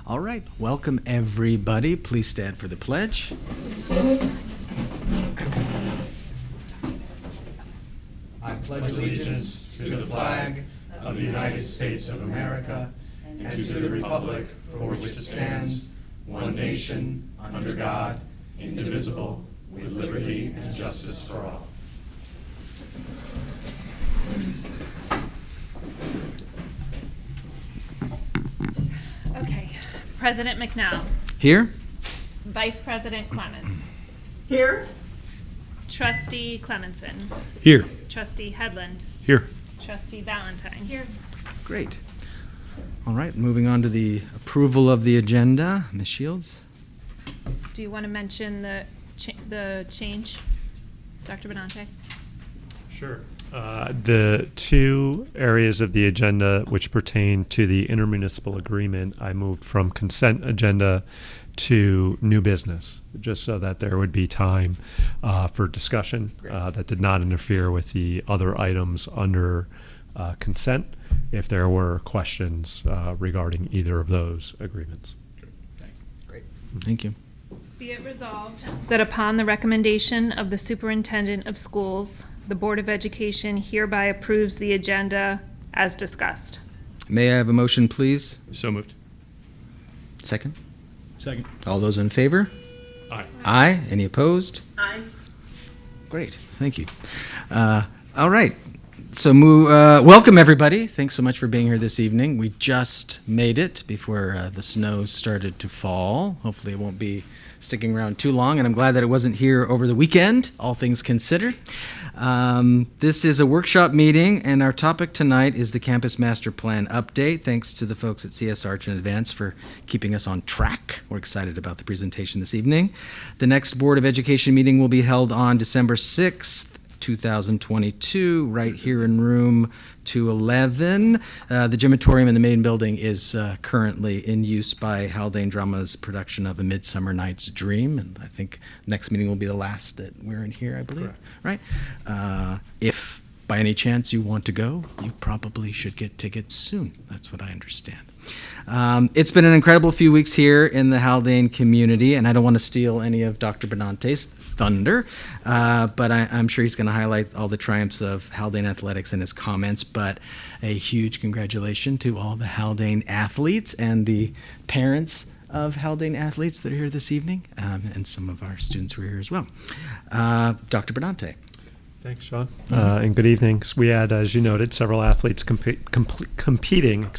All right, welcome everybody. Please stand for the pledge. I pledge allegiance to the flag of the United States of America and to the republic for which it stands, one nation, under God, indivisible, with liberty and justice for all. Okay. President McNow. Here? Vice President Clements. Here. Trustee Clemenson. Here. Trustee Headland. Here. Trustee Valentine. Here. Great. All right, moving on to the approval of the agenda. Ms. Shields? Do you want to mention the change, Dr. Benante? Sure. The two areas of the agenda which pertain to the intermunicipal agreement, I moved from consent agenda to new business, just so that there would be time for discussion that did not interfere with the other items under consent, if there were questions regarding either of those agreements. Great. Thank you. Be it resolved that upon the recommendation of the Superintendent of Schools, the Board of Education hereby approves the agenda as discussed. May I have a motion, please? So moved. Second? Second. All those in favor? Aye. Aye. Any opposed? Aye. Great, thank you. All right, so welcome everybody. Thanks so much for being here this evening. We just made it before the snow started to fall. Hopefully it won't be sticking around too long, and I'm glad that it wasn't here over the weekend, all things considered. This is a workshop meeting, and our topic tonight is the Campus Master Plan update. Thanks to the folks at CS Arch in advance for keeping us on track. We're excited about the presentation this evening. The next Board of Education meeting will be held on December 6th, 2022, right here in room 211. The gymatorium in the main building is currently in use by Haldane Drama's production of A Midsummer Night's Dream, and I think next meeting will be the last that we're in here, I believe. Correct. Right? If by any chance you want to go, you probably should get tickets soon. That's what I understand. It's been an incredible few weeks here in the Haldane community, and I don't want to steal any of Dr. Benante's thunder, but I'm sure he's going to highlight all the triumphs of Haldane athletics in his comments. But a huge congratulations to all the Haldane athletes and the parents of Haldane athletes that are here this evening, and some of our students who are here as well. Dr. Benante. Thanks, Sean. And good evening. So we had, as you noted, several athletes competing,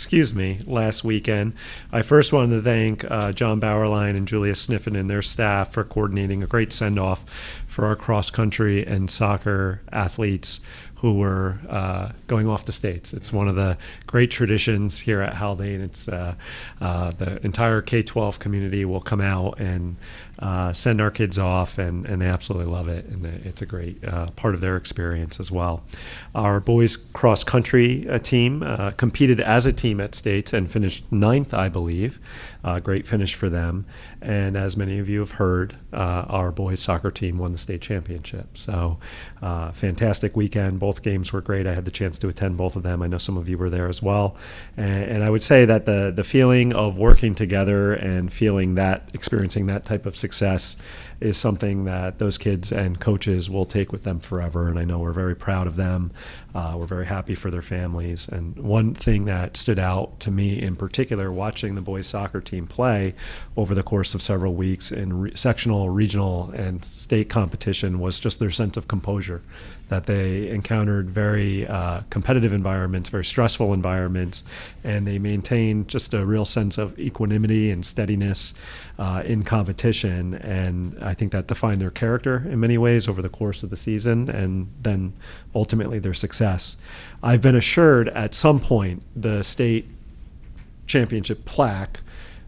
last weekend. I first wanted to thank John Bauerlein and Julia Sniffen and their staff for coordinating a great send-off for our cross-country and soccer athletes who were going off to states. It's one of the great traditions here at Haldane. It's the entire K-12 community will come out and send our kids off, and they absolutely love it, and it's a great part of their experience as well. Our boys cross-country team competed as a team at states and finished 9th, I believe. Great finish for them. And as many of you have heard, our boys soccer team won the state championship. So fantastic weekend. Both games were great. I had the chance to attend both of them. I know some of you were there as well. And I would say that the feeling of working together and experiencing that type of success is something that those kids and coaches will take with them forever. And I know we're very proud of them. We're very happy for their families. And one thing that stood out to me in particular, watching the boys soccer team play over the course of several weeks in sectional, regional, and state competition, was just their sense of composure, that they encountered very competitive environments, very stressful environments, and they maintained just a real sense of equanimity and steadiness in competition. And I think that defined their character in many ways over the course of the season, and then ultimately their success. I've been assured at some point the state championship plaque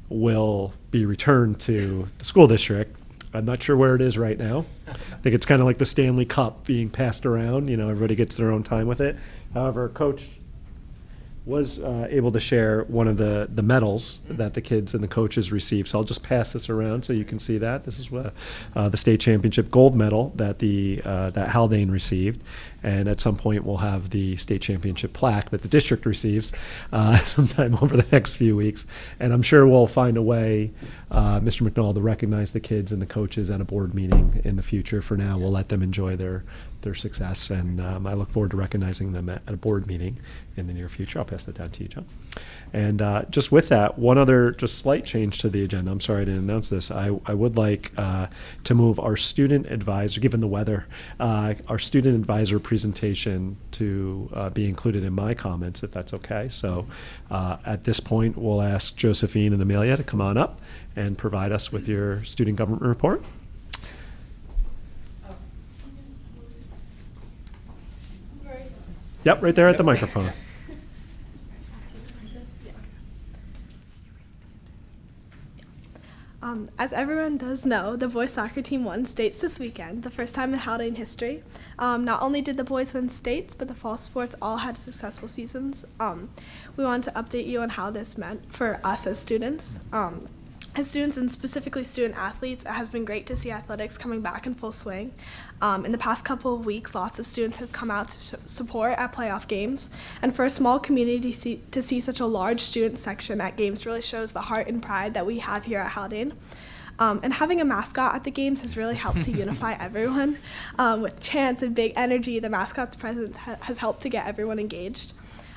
will be returned to the school district. I'm not sure where it is right now. I think it's kind of like the Stanley Cup being passed around. Everybody gets their own time with it. However, Coach was able to share one of the medals that the kids and the coaches received. So I'll just pass this around so you can see that. This is the state championship gold medal that that Haldane received. And at some point, we'll have the state championship plaque that the district receives sometime over the next few weeks. And I'm sure we'll find a way, Mr. McNall, to recognize the kids and the coaches at a board meeting in the future. For now, we'll let them enjoy their success, and I look forward to recognizing them at a board meeting in the near future. I'll pass that down to you, John. And just with that, one other just slight change to the agenda. I'm sorry I didn't announce this. I would like to move our student advisor, given the weather, our student advisor presentation to be included in my comments, if that's okay. So at this point, we'll ask Josephine and Amelia to come on up and provide us with your student government report. Yep, right there at the microphone. As everyone does know, the boys soccer team won states this weekend, the first time in Haldane history. Not only did the boys win states, but the fall sports all had successful seasons. We wanted to update you on how this meant for us as students. As students, and specifically student athletes, it has been great to see athletics coming back in full swing. In the past couple of weeks, lots of students have come out to support at playoff games. And for a small community to see such a large student section at games really shows the heart and pride that we have here at Haldane. And having a mascot at the games has really helped to unify everyone. With chants and big energy, the mascot's presence has helped to get everyone engaged.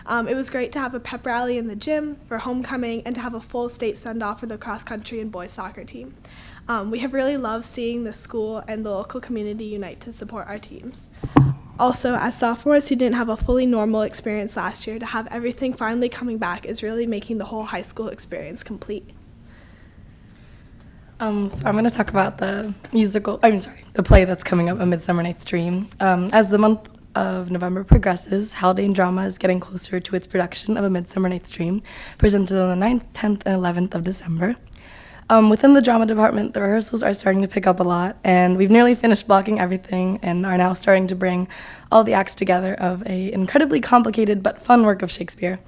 It was great to have a pep rally in the gym for homecoming and to have a full state send-off for the cross-country and boys soccer team. We have really loved seeing the school and the local community unite to support our teams. Also, as sophomores who didn't have a fully normal experience last year, to have everything finally coming back is really making the whole high school experience complete. So I'm going to talk about the play that's coming up, A Midsummer Night's Dream. As the month of November progresses, Haldane Drama is getting closer to its production of A Midsummer Night's Dream, presented on the 9th, 10th, and 11th of December. Within the drama department, the rehearsals are starting to pick up a lot, and we've nearly finished blocking everything and are now starting to bring all the acts together of an incredibly complicated but fun work of Shakespeare.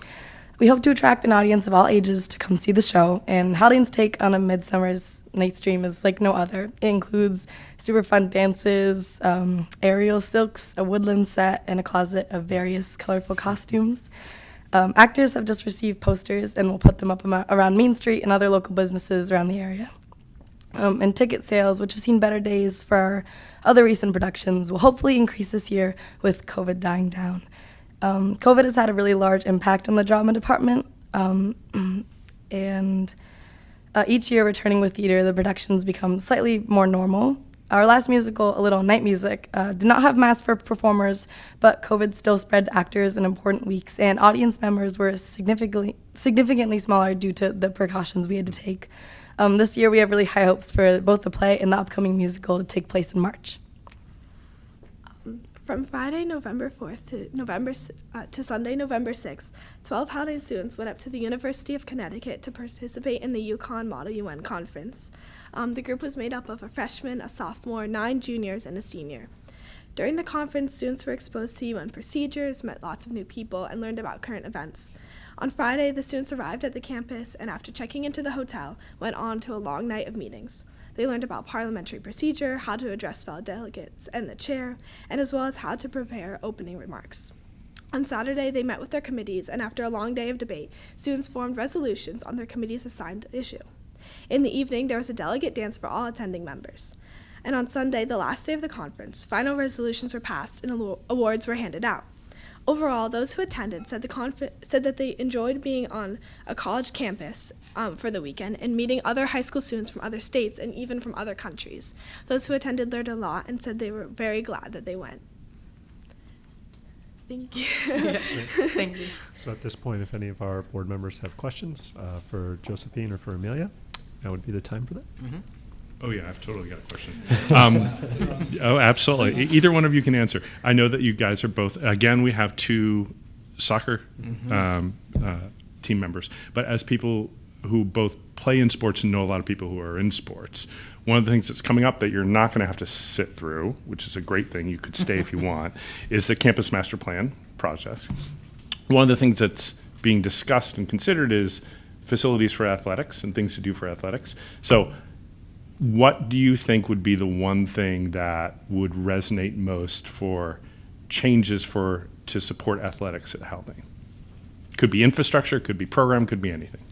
We hope to attract an audience of all ages to come see the show, and Haldane's take on A Midsummer's Night's Dream is like no other. It includes super fun dances, aerial silks, a woodland set, and a closet of various colorful costumes. Actors have just received posters and will put them up around Main Street and other local businesses around the area. And ticket sales, which have seen better days for our other recent productions, will hopefully increase this year with COVID dying down. COVID has had a really large impact on the drama department, and each year returning with theater, the productions become slightly more normal. Our last musical, A Little Night Music, did not have masks for performers, but COVID still spread to actors in important weeks, and audience members were significantly smaller due to the precautions we had to take. This year, we have really high hopes for both the play and the upcoming musical to take place in March. From Friday, November 4th to Sunday, November 6th, 12 Haldane students went up to the University of Connecticut to participate in the UConn Model UN Conference. The group was made up of a freshman, a sophomore, 9 juniors, and a senior. During the conference, students were exposed to UN procedures, met lots of new people, and learned about current events. On Friday, the students arrived at the campus and after checking into the hotel, went on to a long night of meetings. They learned about parliamentary procedure, how to address fellow delegates and the chair, and as well as how to prepare opening remarks. On Saturday, they met with their committees, and after a long day of debate, students formed resolutions on their committee's assigned issue. In the evening, there was a delegate dance for all attending members. And on Sunday, the last day of the conference, final resolutions were passed and awards were handed out. Overall, those who attended said that they enjoyed being on a college campus for the weekend and meeting other high school students from other states and even from other countries. Those who attended learned a lot and said they were very glad that they went. Thank you. Thank you. So at this point, if any of our board members have questions for Josephine or for Amelia, now would be the time for that. Mm-hmm. Oh, yeah, I've totally got a question. Oh, absolutely. Either one of you can answer. I know that you guys are both, again, we have 2 soccer team members, but as people who both play in sports and know a lot of people who are in sports, one of the things that's coming up that you're not going to have to sit through, which is a great thing, you could stay if you want, is the campus master plan process. One of the things that's being discussed and considered is facilities for athletics and things to do for athletics. So what do you think would be the one thing that would resonate most for changes to support athletics at Haldane? Could be infrastructure, could be program, could be anything.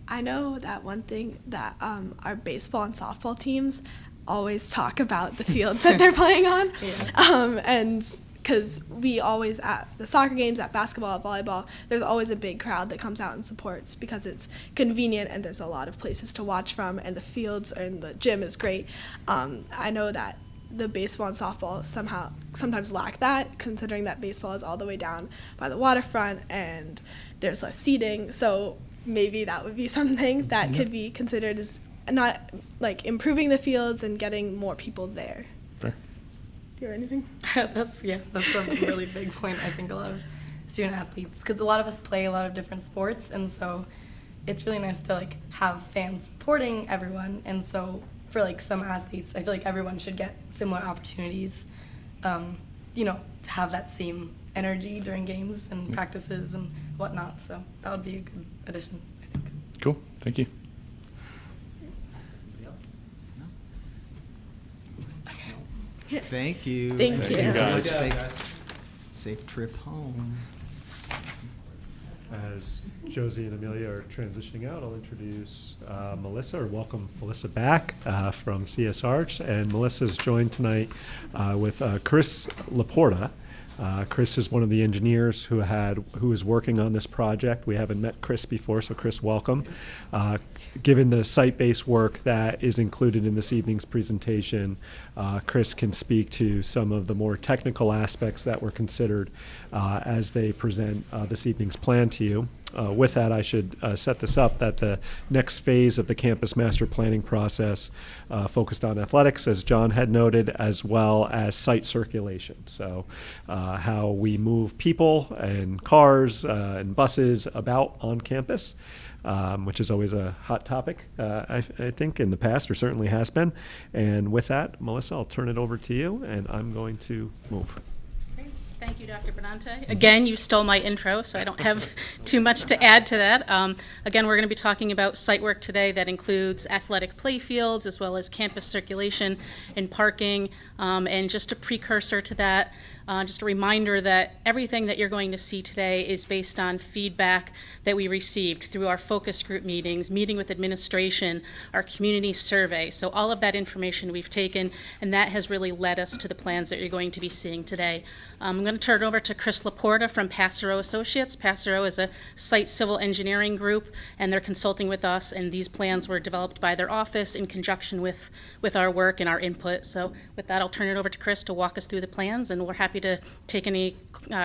I know that one thing that our baseball and softball teams always talk about the fields that they're playing on. And because we always, at the soccer games, at basketball, at volleyball, there's always a big crowd that comes out and supports because it's convenient and there's a lot of places to watch from, and the fields and the gym is great. I know that the baseball and softball sometimes lack that, considering that baseball is all the way down by the waterfront and there's less seating. So maybe that would be something that could be considered as not like improving the fields and getting more people there. Fair. Do you have anything? That's a really big point. I think a lot of student athletes, because a lot of us play a lot of different sports, and so it's really nice to like have fans supporting everyone. And so for like some athletes, I feel like everyone should get similar opportunities, to have that same energy during games and practices and whatnot. So that would be a good addition, I think. Cool, thank you. Thank you. Thank you. so much. guys. Safe trip home. As Josie and Amelia are transitioning out, I'll introduce Melissa, or welcome Melissa back from CS Arch. And Melissa's joined tonight with Chris Laporta. Chris is one of the engineers who is working on this project. We haven't met Chris before, so Chris, welcome. Given the site-based work that is included in this evening's presentation, Chris can speak to some of the more technical aspects that were considered as they present this evening's plan to you. With that, I should set this up that the next phase of the campus master planning process focused on athletics, as John had noted, as well as site circulation. So how we move people and cars and buses about on campus, which is always a hot topic, I think, in the past, or certainly has been. And with that, Melissa, I'll turn it over to you, and I'm going to move. Thank you, Dr. Benante. Again, you stole my intro, so I don't have too much to add to that. Again, we're going to be talking about site work today that includes athletic play fields as well as campus circulation and parking. And just a precursor to that, just a reminder that everything that you're going to see today is based on feedback that we received through our focus group meetings, meeting with administration, our community survey. So all of that information we've taken, and that has really led us to the plans that you're going to be seeing today. I'm going to turn it over to Chris Laporta from Passero Associates. Passero is a site civil engineering group, and they're consulting with us, and these plans were developed by their office in conjunction with our work and our input. So with that, I'll turn it over to Chris to walk us through the plans, and we're happy to take any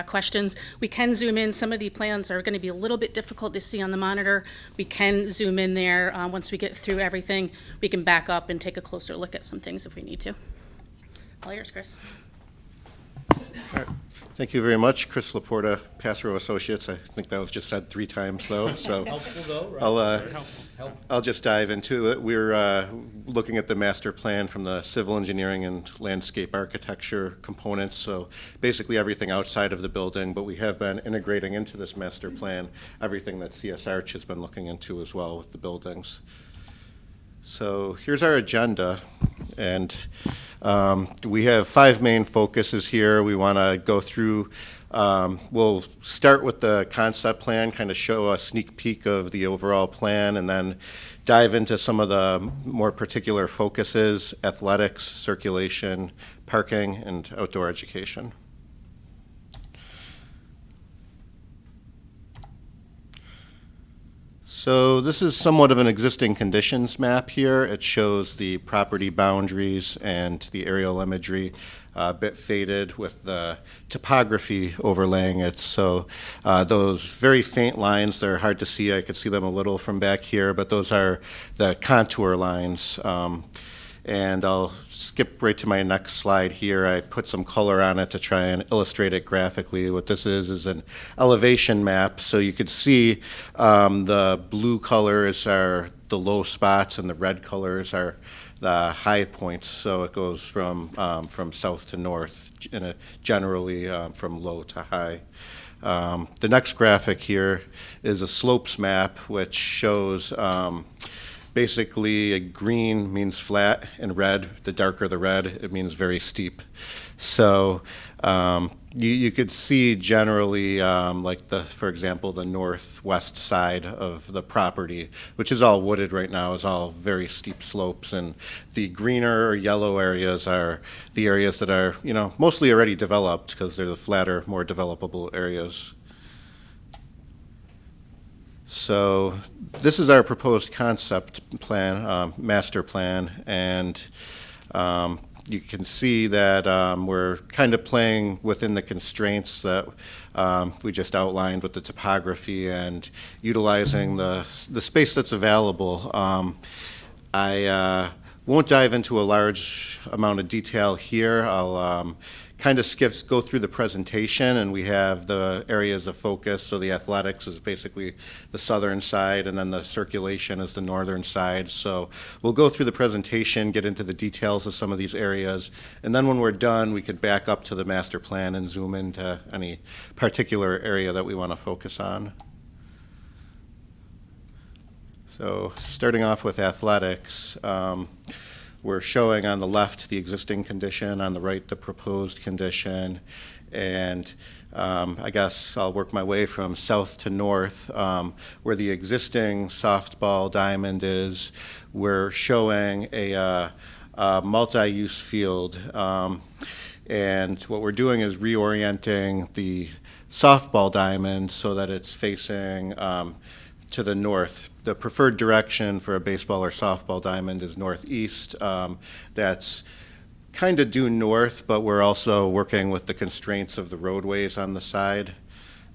questions. We can zoom in. Some of the plans are going to be a little bit difficult to see on the monitor. We can zoom in there. Once we get through everything, we can back up and take a closer look at some things if we need to. All yours, Chris. All right. Thank you very much, Chris Laporta, Passero Associates. I think that was just said 3 times, though. So Helpful though, right? I'll just dive into it. We're looking at the master plan from the civil engineering and landscape architecture components. So basically everything outside of the building, but we have been integrating into this master plan everything that CS Arch has been looking into as well with the buildings. So here's our agenda, and we have 5 main focuses here. We want to go through, we'll start with the concept plan, kind of show a sneak peek of the overall plan, and then dive into some of the more particular focuses: athletics, circulation, parking, and outdoor education. So this is somewhat of an existing conditions map here. It shows the property boundaries and the aerial imagery, a bit faded with the topography overlaying it. So those very faint lines, they're hard to see. I could see them a little from back here, but those are the contour lines. And I'll skip right to my next slide here. I put some color on it to try and illustrate it graphically. What this is an elevation map. So you could see the blue colors are the low spots and the red colors are the high points. So it goes from south to north, generally from low to high. The next graphic here is a slopes map, which shows Basically, green means flat, and red, the darker the red, it means very steep. So you could see generally, for example, the northwest side of the property, which is all wooded right now, is all very steep slopes, and the greener or yellow areas are the areas that are, mostly already developed because they're the flatter, more developable areas. So this is our proposed concept plan, master plan, and you can see that we're kind of playing within the constraints that we just outlined with the topography and utilizing the space that's available. I won't dive into a large amount of detail here. I'll kind of go through the presentation, and we have the areas of focus. So the athletics is basically the southern side, and then the circulation is the northern side. So we'll go through the presentation, get into the details of some of these areas, and then when we're done, we could back up to the master plan and zoom into any particular area that we want to focus on. So starting off with athletics, we're showing on the left the existing condition, on the right the proposed condition, and I guess I'll work my way from south to north. Where the existing softball diamond is, we're showing a multi-use field, and what we're doing is reorienting the softball diamond so that it's facing to the north. The preferred direction for a baseball or softball diamond is northeast. That's kind of due north, but we're also working with the constraints of the roadways on the side.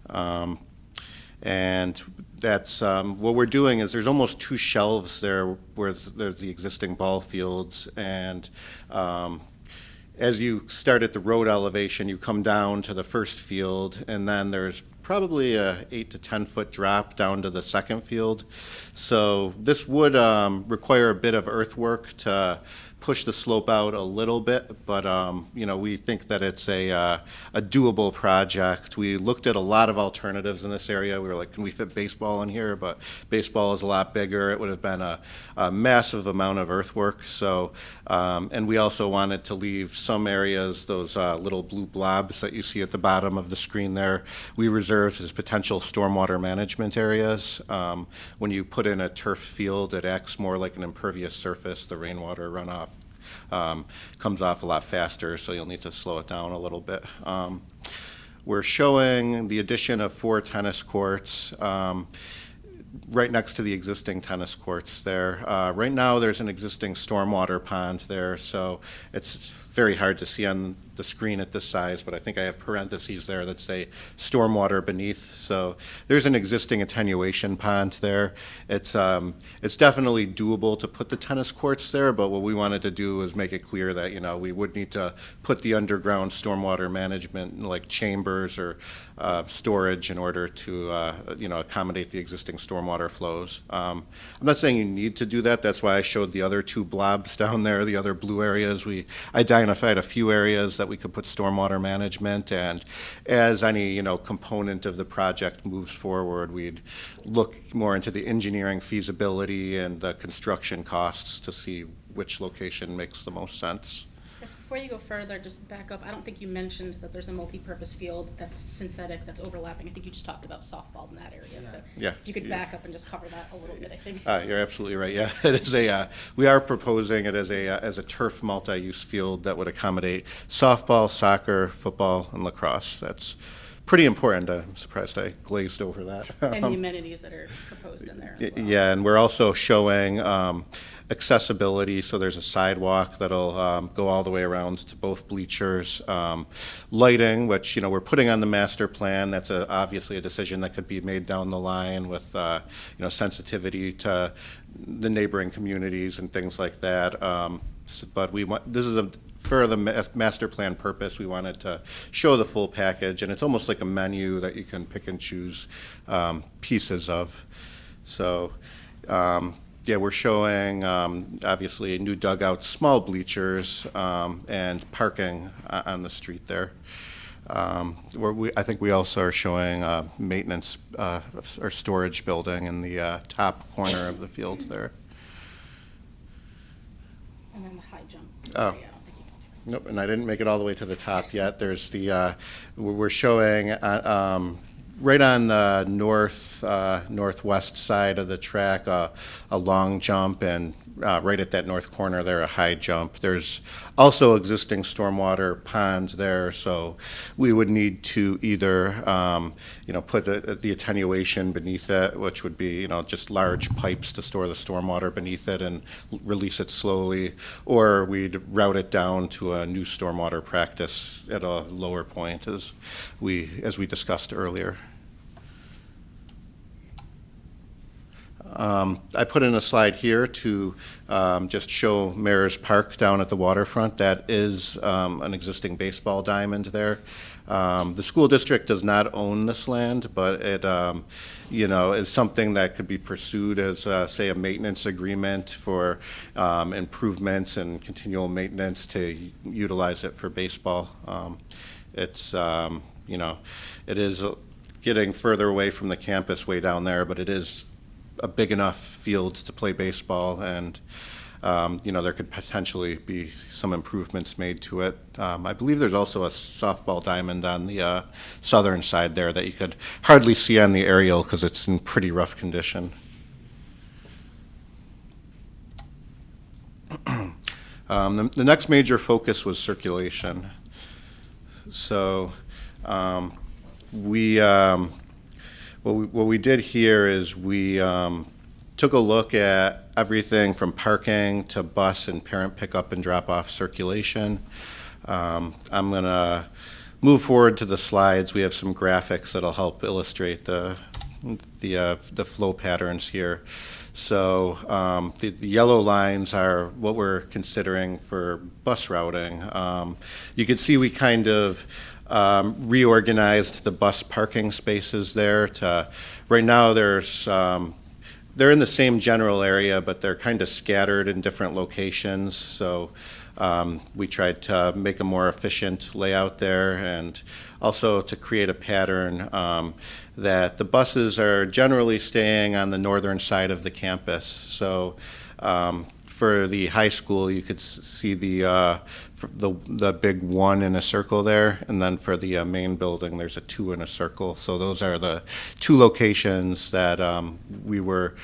And that's what we're doing is there's almost two shelves there where there's the existing ball fields, and as you start at the road elevation, you come down to the first field, and then there's probably a 8 to 10 foot drop down to the second field. So this would require a bit of earthwork to push the slope out a little bit, but we think that it's a doable project. We looked at a lot of alternatives in this area. We were like, can we fit baseball in here? But baseball is a lot bigger. It would have been a massive amount of earthwork. So, and we also wanted to leave some areas, those little blue blobs that you see at the bottom of the screen there, we reserved as potential stormwater management areas. When you put in a turf field, it acts more like an impervious surface. The rainwater runoff comes off a lot faster, so you'll need to slow it down a little bit. We're showing the addition of 4 tennis courts right next to the existing tennis courts there. Right now there's an existing stormwater pond there, so it's very hard to see on the screen at this size, but I think I have parentheses there that say stormwater beneath. So there's an existing attenuation pond there. It's definitely doable to put the tennis courts there, but what we wanted to do is make it clear that we would need to put the underground stormwater management like chambers or storage in order to accommodate the existing stormwater flows. I'm not saying you need to do that. That's why I showed the other 2 blobs down there, the other blue areas. We identified a few areas that we could put stormwater management, and as any component of the project moves forward, we'd look more into the engineering feasibility and the construction costs to see which location makes the most sense. Before you go further, just back up. I don't think you mentioned that there's a multi-purpose field that's synthetic, that's overlapping. I think you just talked about softball in that area. So if you could back up and just cover that a little bit, I think. You're absolutely right. Yeah, it is we are proposing it as a turf multi-use field that would accommodate softball, soccer, football, and lacrosse. That's pretty important. I'm surprised I glazed over that. And the amenities that are proposed in there as well. Yeah, and we're also showing accessibility, so there's a sidewalk that'll go all the way around to both bleachers. Lighting, which we're putting on the master plan. That's obviously a decision that could be made down the line with sensitivity to the neighboring communities and things like that. But this is for the master plan purpose, we wanted to show the full package, and it's almost like a menu that you can pick and choose pieces of. So. We're showing obviously new dugouts, small bleachers, and parking on the street there. I think we also are showing maintenance or storage building in the top corner of the field there. And then the high jump. Oh. area, I don't think you can do. Nope, and I didn't make it all the way to the top yet. There's the, we're showing right on the northwest side of the track, a long jump, and right at that north corner there, a high jump. There's also existing stormwater ponds there, so we would need to either, put the attenuation beneath it, which would be, just large pipes to store the stormwater beneath it and release it slowly, or we'd route it down to a new stormwater practice at a lower point, as we discussed earlier. I put in a slide here to just show Mayor's Park down at the waterfront. That is an existing baseball diamond there. The school district does not own this land, but it, is something that could be pursued as, say, a maintenance agreement for improvements and continual maintenance to utilize it for baseball. It's, it is getting further away from the campus way down there, but it is a big enough field to play baseball, and there could potentially be some improvements made to it. I believe there's also a softball diamond on the southern side there that you could hardly see on the aerial because it's in pretty rough condition. The next major focus was circulation. So what we did here is we took a look at everything from parking to bus and parent pickup and drop-off circulation. I'm going to move forward to the slides. We have some graphics that'll help illustrate the flow patterns here. So the yellow lines are what we're considering for bus routing. You can see we kind of reorganized the bus parking spaces there to, right now they're in the same general area, but they're kind of scattered in different locations. So we tried to make a more efficient layout there, and also to create a pattern that the buses are generally staying on the northern side of the campus. So for the high school, you could see the big 1 in a circle there, and then for the main building, there's a 2 in a circle. So those are the 2 locations that we were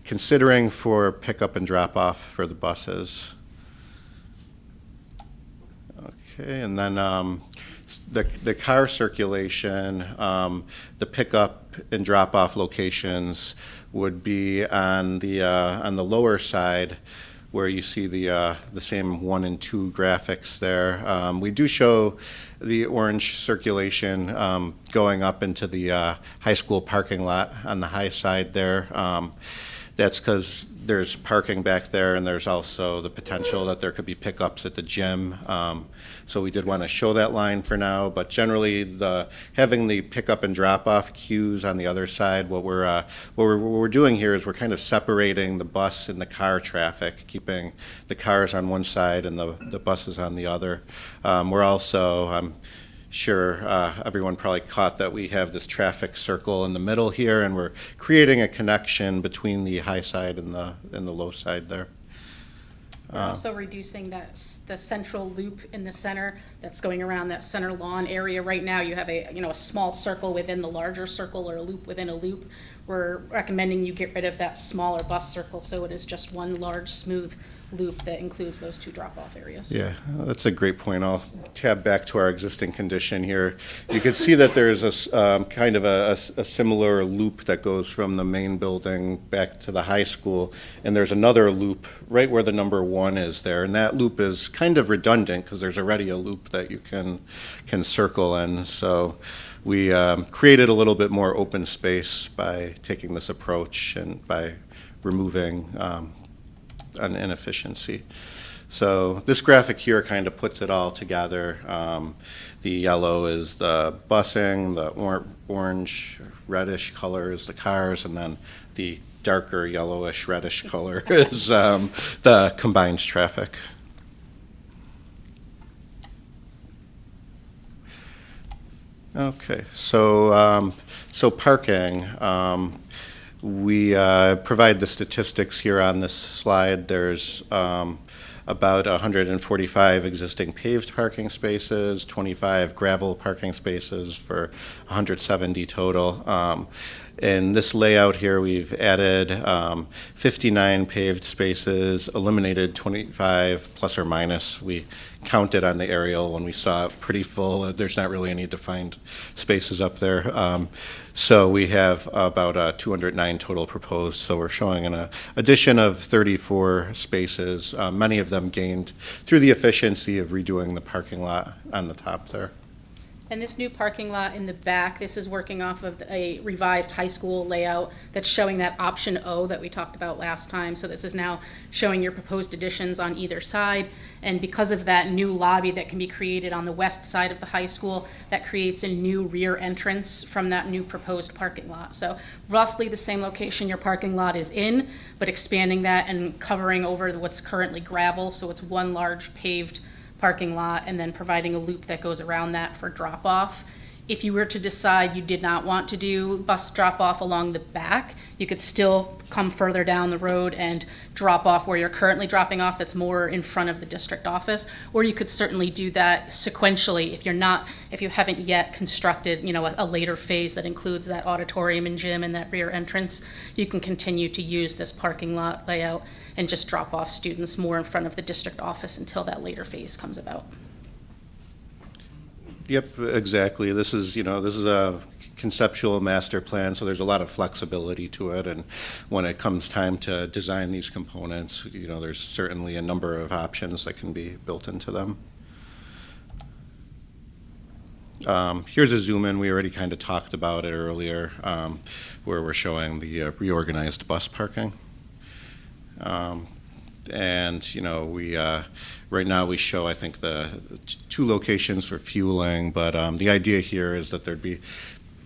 considering for pickup and drop off for the buses. Okay, and then the car circulation, the pickup and drop off locations would be on the lower side, where you see the same 1 and 2 graphics there. We do show the orange circulation going up into the high school parking lot on the high side there. That's because there's parking back there, and there's also the potential that there could be pickups at the gym. So we did want to show that line for now, but generally having the pickup and drop off queues on the other side, what we're doing here is we're kind of separating the bus and the car traffic, keeping the cars on one side and the buses on the other. We're also, I'm sure everyone probably caught that we have this traffic circle in the middle here, and we're creating a connection between the high side and the low side there. We're also reducing the central loop in the center that's going around that center lawn area. Right now, you have a small circle within the larger circle, or a loop within a loop. We're recommending you get rid of that smaller bus circle, so it is just one large smooth loop that includes those 2 drop-off areas. Yeah, that's a great point. I'll tab back to our existing condition here. You can see that there's a kind of a similar loop that goes from the main building back to the high school, and there's another loop right where the number 1 is there, and that loop is kind of redundant because there's already a loop that you can circle in. So we created a little bit more open space by taking this approach and by removing an inefficiency. So this graphic here kind of puts it all together. The yellow is the busing, the orange, reddish color is the cars, and then the darker yellowish, reddish color is the combined traffic. Okay, so parking. We provide the statistics here on this slide. There's about 145 existing paved parking spaces, 25 gravel parking spaces for 170 total. In this layout here, we've added 59 paved spaces, eliminated 25 plus or minus. We counted on the aerial when we saw it pretty full. There's not really any defined spaces up there. So we have about 209 total proposed. So we're showing an addition of 34 spaces, many of them gained through the efficiency of redoing the parking lot on the top there. And this new parking lot in the back, this is working off of a revised high school layout that's showing that option O that we talked about last time. So this is now showing your proposed additions on either side. And because of that new lobby that can be created on the west side of the high school, that creates a new rear entrance from that new proposed parking lot. So roughly the same location your parking lot is in, but expanding that and covering over what's currently gravel. So it's one large paved parking lot and then providing a loop that goes around that for drop-off. If you were to decide you did not want to do bus drop-off along the back, you could still come further down the road and drop off where you're currently dropping off, that's more in front of the district office. Or you could certainly do that sequentially if you haven't yet constructed, a later phase that includes that auditorium and gym and that rear entrance. You can continue to use this parking lot layout and just drop off students more in front of the district office until that later phase comes about. Yep, exactly. This is a conceptual master plan, so there's a lot of flexibility to it. And when it comes time to design these components, there's certainly a number of options that can be built into them. Here's a zoom in. We already kind of talked about it earlier, where we're showing the reorganized bus parking. We right now we show, I think, the two locations for fueling, but the idea here is that there'd be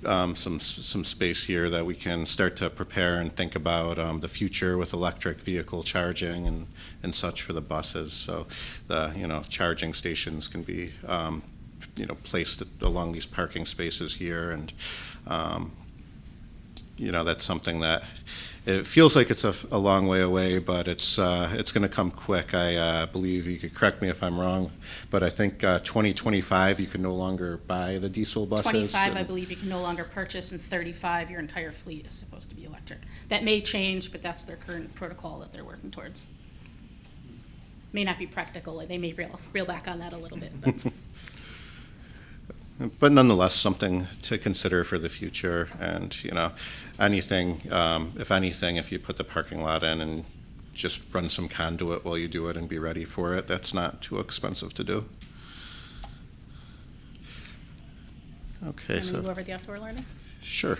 some space here that we can start to prepare and think about the future with electric vehicle charging and such for the buses. So the charging stations can be placed along these parking spaces here, and that's something that it feels like it's a long way away, but it's going to come quick. I believe, you could correct me if I'm wrong, but I think 2025 you can no longer buy the diesel buses. 25, I believe you can no longer purchase, and 35 your entire fleet is supposed to be electric. That may change, but that's their current protocol that they're working towards. May not be practical. They may reel back on that a little bit. But nonetheless, something to consider for the future. And if you put the parking lot in and just run some conduit while you do it and be ready for it, that's not too expensive to do. Okay, Can we go over the outdoor learning? Sure.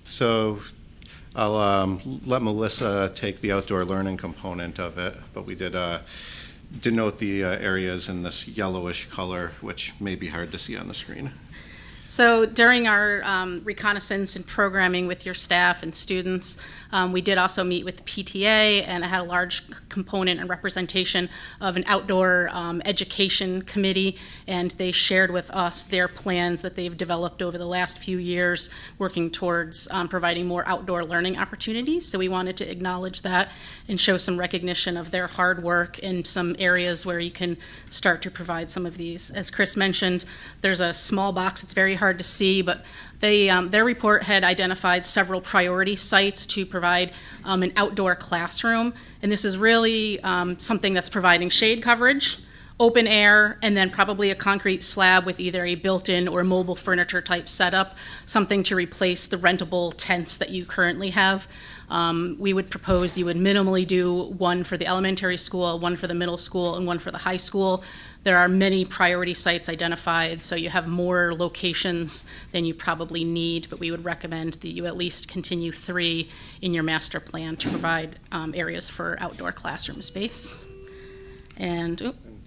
So I'll let Melissa take the outdoor learning component of it, but we did denote the areas in this yellowish color, which may be hard to see on the screen. So during our reconnaissance and programming with your staff and students, we did also meet with PTA, and I had a large component and representation of an outdoor education committee, and they shared with us their plans that they've developed over the last few years working towards providing more outdoor learning opportunities. So we wanted to acknowledge that and show some recognition of their hard work in some areas where you can start to provide some of these. As Chris mentioned, there's a small box. It's very hard to see, but their report had identified several priority sites to provide an outdoor classroom, and this is really something that's providing shade coverage, open air, and then probably a concrete slab with either a built-in or mobile furniture type setup, something to replace the rentable tents that you currently have. We would propose you would minimally do one for the elementary school, one for the middle school, and one for the high school. There are many priority sites identified, so you have more locations than you probably need, but we would recommend that you at least continue 3 in your master plan to provide areas for outdoor classroom space.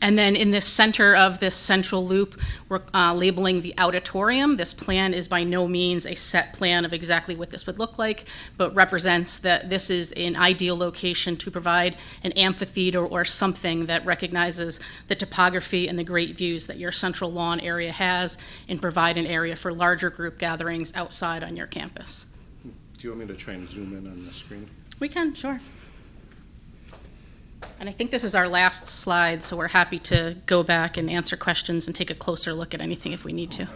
And then in the center of this central loop, we're labeling the auditorium. This plan is by no means a set plan of exactly what this would look like, but represents that this is an ideal location to provide an amphitheater or something that recognizes the topography and the great views that your central lawn area has, and provide an area for larger group gatherings outside on your campus. Do you want me to try and zoom in on the screen? We can, sure. And I think this is our last slide, so we're happy to go back and answer questions and take a closer look at anything if we need to.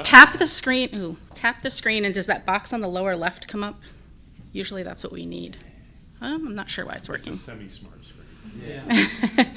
Tap the screen. Ooh, tap the screen, and does that box on the lower left come up? Usually that's what we need. I'm not sure why it's working. It's a semi-smart screen.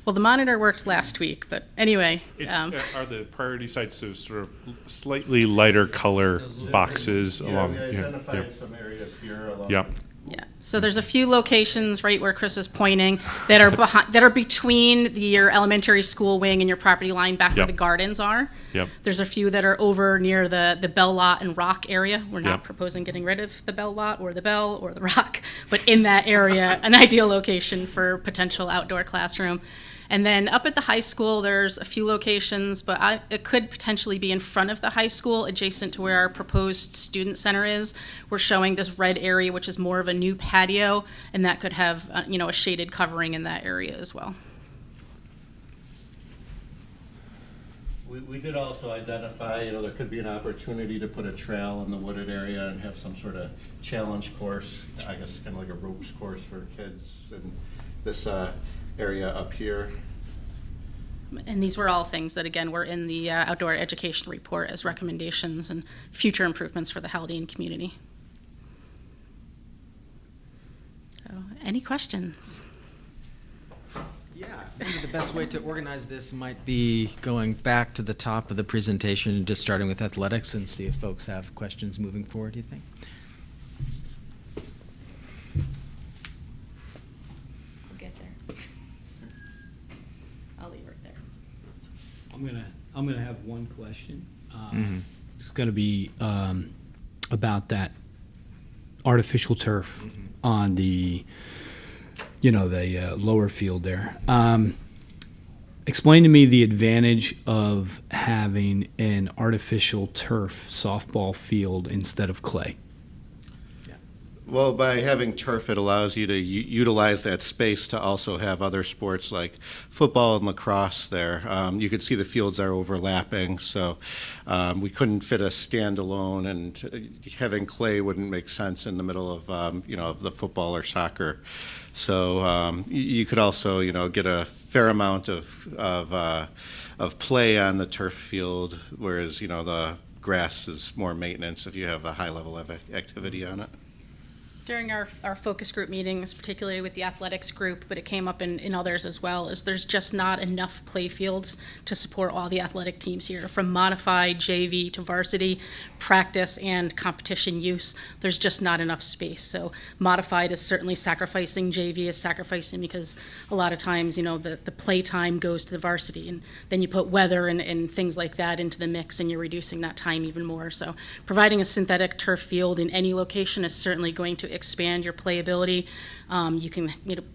Well, the monitor worked last week, but anyway. It's, are the priority sites those sort of slightly lighter color boxes along? We identified some areas here along. Yep. Yeah, so there's a few locations right where Chris is pointing that are behind, that are between your elementary school wing and your property line back where Yep. the gardens are. Yep. There's a few that are over near the Bell Lot and Rock area. We're not Yep. proposing getting rid of the Bell Lot or the Bell or the Rock, but in that area, an ideal location for potential outdoor classroom. And then up at the high school, there's a few locations, but it could potentially be in front of the high school, adjacent to where our proposed student center is. We're showing this red area, which is more of a new patio, and that could have, a shaded covering in that area as well. We did also identify, there could be an opportunity to put a trail in the wooded area and have some sort of challenge course, I guess kind of like a ropes course for kids in this area up here. And these were all things that, again, were in the outdoor education report as recommendations and future improvements for the Haldane community. So, any questions? Yeah, maybe the best way to organize this might be going back to the top of the presentation and just starting with athletics and see if folks have questions moving forward, do you think? We'll get there. I'll leave it there. I'm gonna have one question. It's gonna be about that artificial turf on the, the lower field there. Explain to me the advantage of having an artificial turf softball field instead of clay. Well, by having turf, it allows you to utilize that space to also have other sports like football and lacrosse there. You can see the fields are overlapping, so we couldn't fit a standalone, and having clay wouldn't make sense in the middle of, of the football or soccer. So you could also, get a fair amount of play on the turf field, whereas, the grass is more maintenance if you have a high level of activity on it. During our focus group meetings, particularly with the athletics group, but it came up in others as well, is there's just not enough play fields to support all the athletic teams here, from modified, JV to varsity, practice and competition use. There's just not enough space. So modified is certainly sacrificing, JV is sacrificing, because a lot of times, the play time goes to the varsity, and then you put weather and things like that into the mix, and you're reducing that time even more. So providing a synthetic turf field in any location is certainly going to expand your playability.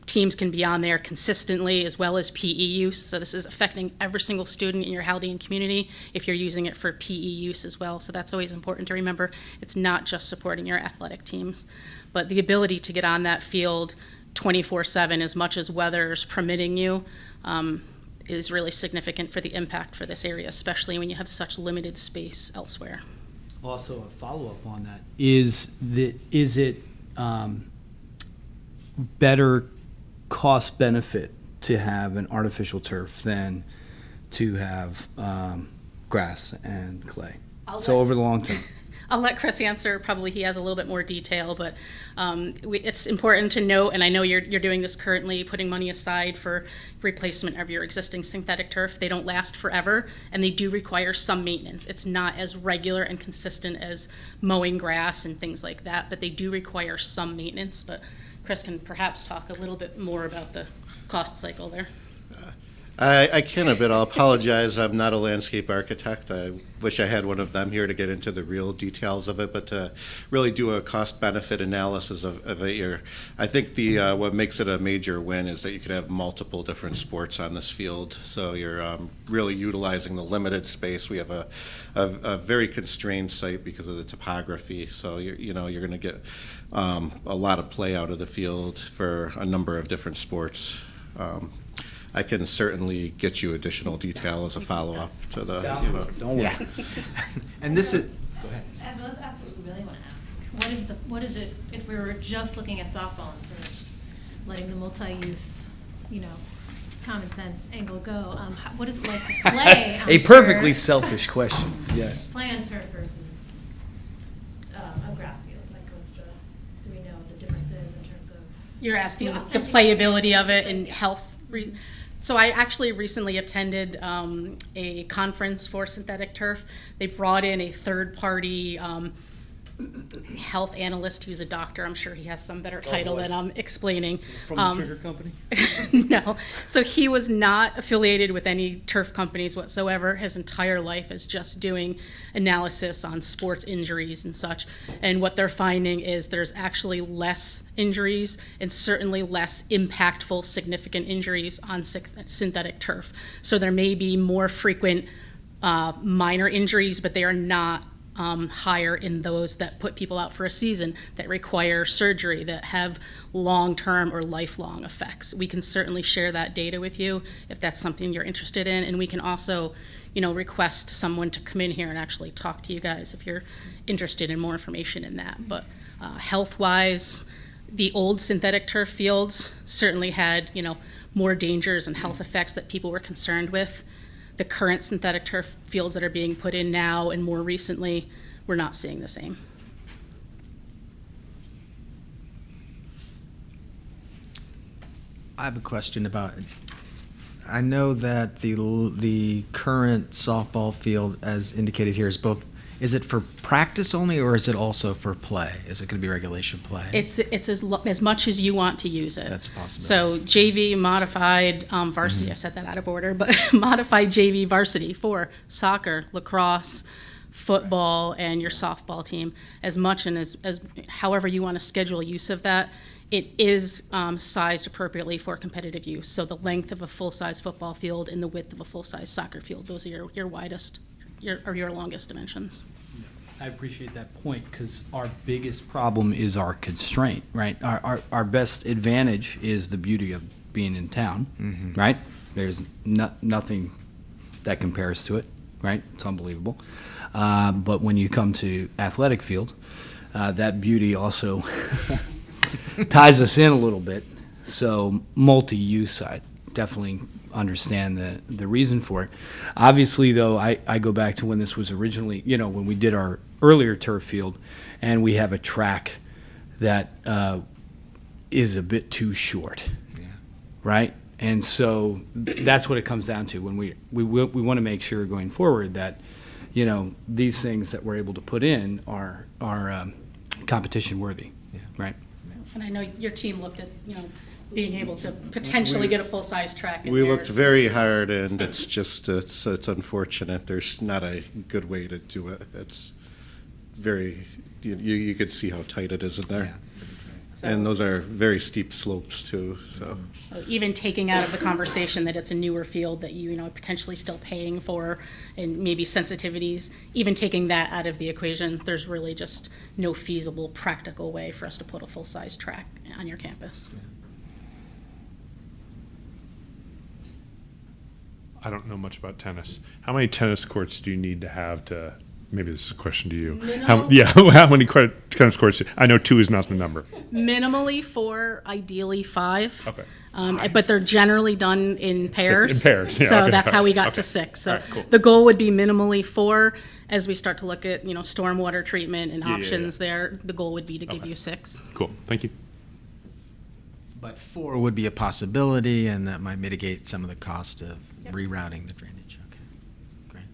Teams can be on there consistently, as well as PE use. So this is affecting every single student in your Haldane community if you're using it for PE use as well. So that's always important to remember. It's not just supporting your athletic teams, but the ability to get on that field 24/7, as much as weather's permitting you, is really significant for the impact for this area, especially when you have such limited space elsewhere. Also, a follow-up on that is it better cost benefit to have an artificial turf than to have grass and clay? Over the long term. I'll let Chris answer. Probably he has a little bit more detail, but it's important to note, and I know you're doing this currently, putting money aside for replacement of your existing synthetic turf. They don't last forever, and they do require some maintenance. It's not as regular and consistent as mowing grass and things like that, but they do require some maintenance. But Chris can perhaps talk a little bit more about the cost cycle there. I can a bit. I'll apologize. I'm not a landscape architect. I wish I had one of them here to get into the real details of it, but to really do a cost-benefit analysis of it, I think what makes it a major win is that you could have multiple different sports on this field. So you're really utilizing the limited space. We have a very constrained site because of the topography. So you're going to get a lot of play out of the field for a number of different sports. I can certainly get you additional detail as a follow-up to the, Don't worry. Yeah. And this is, go ahead. Let's ask what we really want to ask. what is it, if we were just looking at softball and sort of letting the multi-use, common sense angle go, what is it like to play on A perfectly turf? selfish question. Yes. Play on turf versus a grass field? Like, do we know the differences in terms of? You're asking Yeah, the authentic playability of it play, and yeah. health. So I actually recently attended a conference for synthetic turf. They brought in a third-party health analyst who's a doctor. I'm sure he has some better title than I'm explaining. From the sugar company? No. So he was not affiliated with any turf companies whatsoever. His entire life is just doing analysis on sports injuries and such. And what they're finding is there's actually less injuries and certainly less impactful, significant injuries on synthetic turf. So there may be more frequent minor injuries, but they are not higher in those that put people out for a season, that require surgery, that have long-term or lifelong effects. We can certainly share that data with you if that's something you're interested in, and we can also, request someone to come in here and actually talk to you guys if you're interested in more information in that. But health-wise, the old synthetic turf fields certainly had, more dangers and health effects that people were concerned with. The current synthetic turf fields that are being put in now and more recently, we're not seeing the same. I have a question about, I know that the current softball field, as indicated here, is it for practice only, or is it also for play? Is it going to be regulation play? It's as much as you want to use it. That's a possibility. So JV, modified varsity, I said that out of order, but modified JV varsity for soccer, lacrosse, football, and your softball team, as much and as however you want to schedule use of that. It is sized appropriately for competitive use. So the length of a full-size football field and the width of a full-size soccer field, those are your widest, your longest dimensions. I appreciate that point, because our biggest problem is our constraint, right? Our best advantage is the beauty of being in town, right? There's nothing that compares to it, right? It's unbelievable. But when you come to athletic field, that beauty also ties us in a little bit. So multi-use side, definitely understand the reason for it. Obviously, though, I go back to when this was originally, when we did our earlier turf field, and we have a track that is a bit too short, right? And so that's what it comes down to when we want to make sure going forward that, these things that we're able to put in are competition worthy, right? And I know your team looked at, being able to potentially get a full-size track in We there. looked very hard, and it's just, it's unfortunate. There's not a good way to do it. It's very, you could see how tight it is in there. So- And those are very steep slopes too, so. Even taking out of the conversation that it's a newer field that you potentially still paying for, and maybe sensitivities, even taking that out of the equation, there's really just no feasible, practical way for us to put a full-size track on your campus. I don't know much about tennis. How many tennis courts do you need to have to? Maybe this is a question to you. How many tennis courts? I know 2 is not the number. Minimally 4, ideally 5. Okay. But they're generally done in pairs. In pairs, yeah, So okay. that's how we got Okay. to 6. So All right, cool. the goal would be minimally 4. As we start to look at, stormwater treatment and Yeah. options there, the goal would be to give you 6. Cool. Thank you. But 4 would be a possibility, and that might mitigate some of the cost of rerouting the drainage. Okay, great.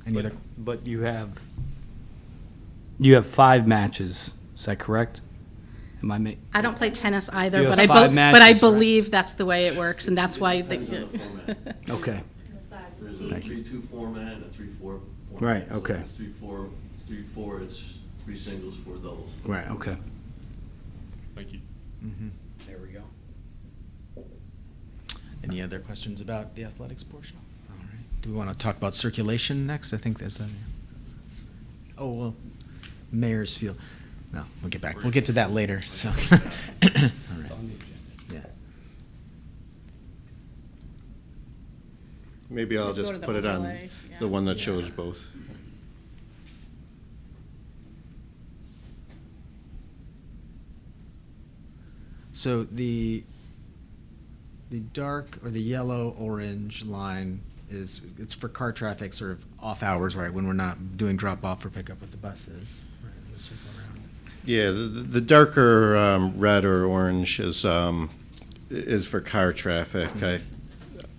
Any other? But you have 5 matches. Is that correct? Am I I don't play tennis You either, have but I 5 but I matches, right? believe that's the way it works, and that's why Okay. There's a 3-2 format and a 3-4 format. Right, So okay. if it's 3-4, it's 3 singles, 4 doubles. Right. Okay. Thank you. There we go. Any other questions about the athletics portion? All right. Do we want to talk about circulation next? I think that's that. Oh, well, Mayor's Field. No, we'll get back. We'll get to that later. So, all right. Yeah. Maybe I'll Go just to the put it on overlay, the one that Yeah. shows both. So the dark or the yellow-orange line it's for car traffic sort of off hours, right, when we're not doing drop-off or pickup with the buses. Right, we'll circle around. Yeah, the darker red or orange is for car traffic.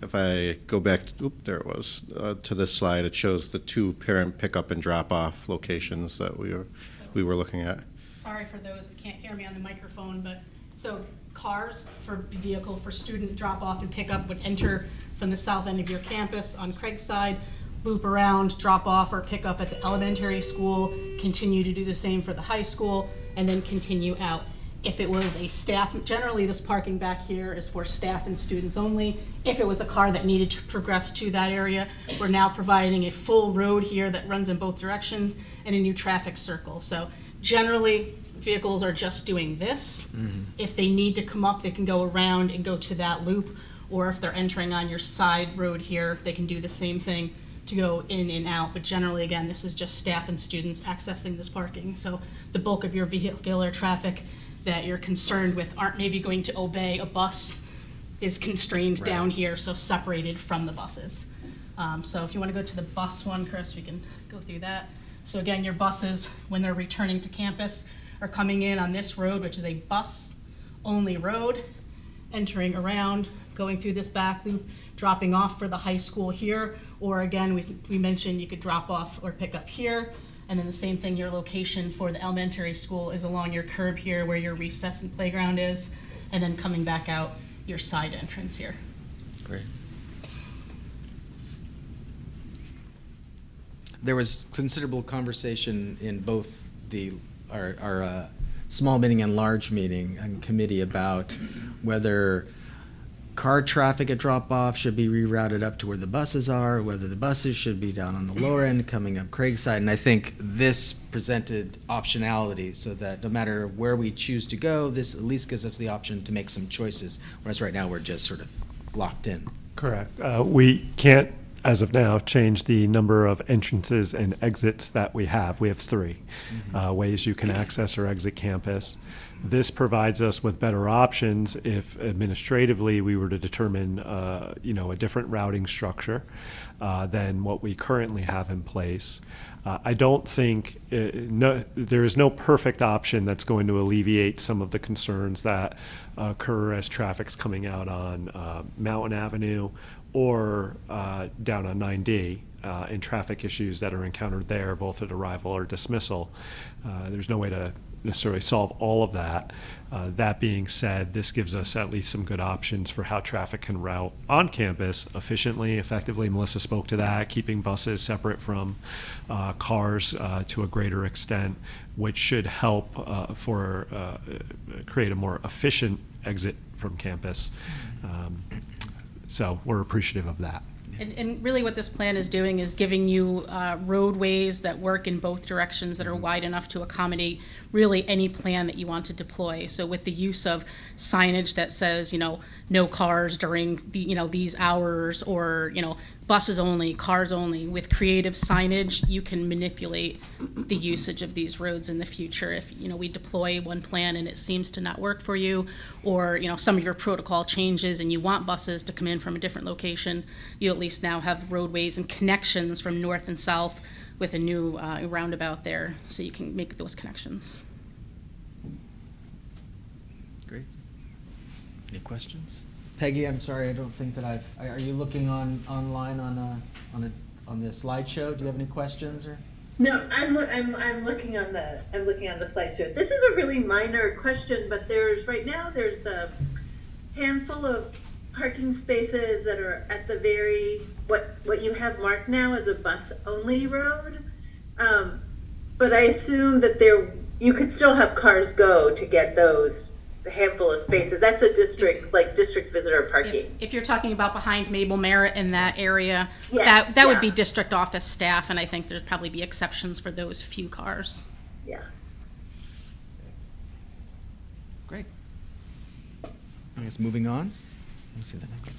If I go back, there it was, to this slide, it shows the two parent pickup and drop-off locations that we were looking at. Sorry for those that can't hear me on the microphone, but so cars for student drop-off and pickup would enter from the south end of your campus on Craig's side, loop around, drop off or pick up at the elementary school, continue to do the same for the high school, and then continue out. If it was a staff, generally this parking back here is for staff and students only. If it was a car that needed to progress to that area, we're now providing a full road here that runs in both directions and a new traffic circle. So generally, vehicles are just doing this. If they need to come up, they can go around and go to that loop. Or if they're entering on your side road here, they can do the same thing to go in and out. But generally, again, this is just staff and students accessing this parking. So the bulk of your vehicular traffic that you're concerned with aren't maybe going to obey a bus is constrained down here, so separated from the buses. So if you want to go to the bus one, Chris, we can go through that. So again, your buses, when they're returning to campus, are coming in on this road, which is a bus-only road, entering around, going through this back loop, dropping off for the high school here, or again, we mentioned you could drop off or pick up here, and then the same thing, your location for the elementary school is along your curb here where your recess and playground is, and then coming back out your side entrance here. Great. There was considerable conversation in both our small meeting and large meeting and committee about whether car traffic at drop-off should be rerouted up to where the buses are, whether the buses should be down on the lower end coming up Craig's side. And I think this presented optionality so that no matter where we choose to go, this at least gives us the option to make some choices, whereas right now we're just sort of locked in. Correct. We can't, as of now, change the number of entrances and exits that we have. We have three ways you can access or exit campus. This provides us with better options if administratively we were to determine, a different routing structure than what we currently have in place. I don't think there is no perfect option that's going to alleviate some of the concerns that occur as traffic's coming out on Mountain Avenue or down on 9D and traffic issues that are encountered there, both at arrival or dismissal. There's no way to necessarily solve all of that. That being said, this gives us at least some good options for how traffic can route on campus efficiently, effectively. Melissa spoke to that, keeping buses separate from cars to a greater extent, which should help create a more efficient exit from campus. So we're appreciative of that. And really what this plan is doing is giving you roadways that work in both directions that are wide enough to accommodate really any plan that you want to deploy. So with the use of signage that says, no cars during these hours, or, buses only, cars only, with creative signage, you can manipulate the usage of these roads in the future. If, we deploy one plan and it seems to not work for you, or, some of your protocol changes and you want buses to come in from a different location, you at least now have roadways and connections from north and south with a new roundabout there, so you can make those connections. Great. Any questions? Peggy, I'm sorry, I don't think that are you looking online on the slideshow? Do you have any questions or? No, I'm looking on the slideshow. This is a really minor question, but there's a handful of parking spaces that are at the very what you have marked now as a bus only road. But I assume that you could still have cars go to get those handful of spaces. That's a district visitor parking. If you're talking about behind Mabel Merritt in that area, Yes, that would be district office staff, and I think there'd probably be exceptions for those few cars. Yeah. Great. I guess moving on. Let me see the next.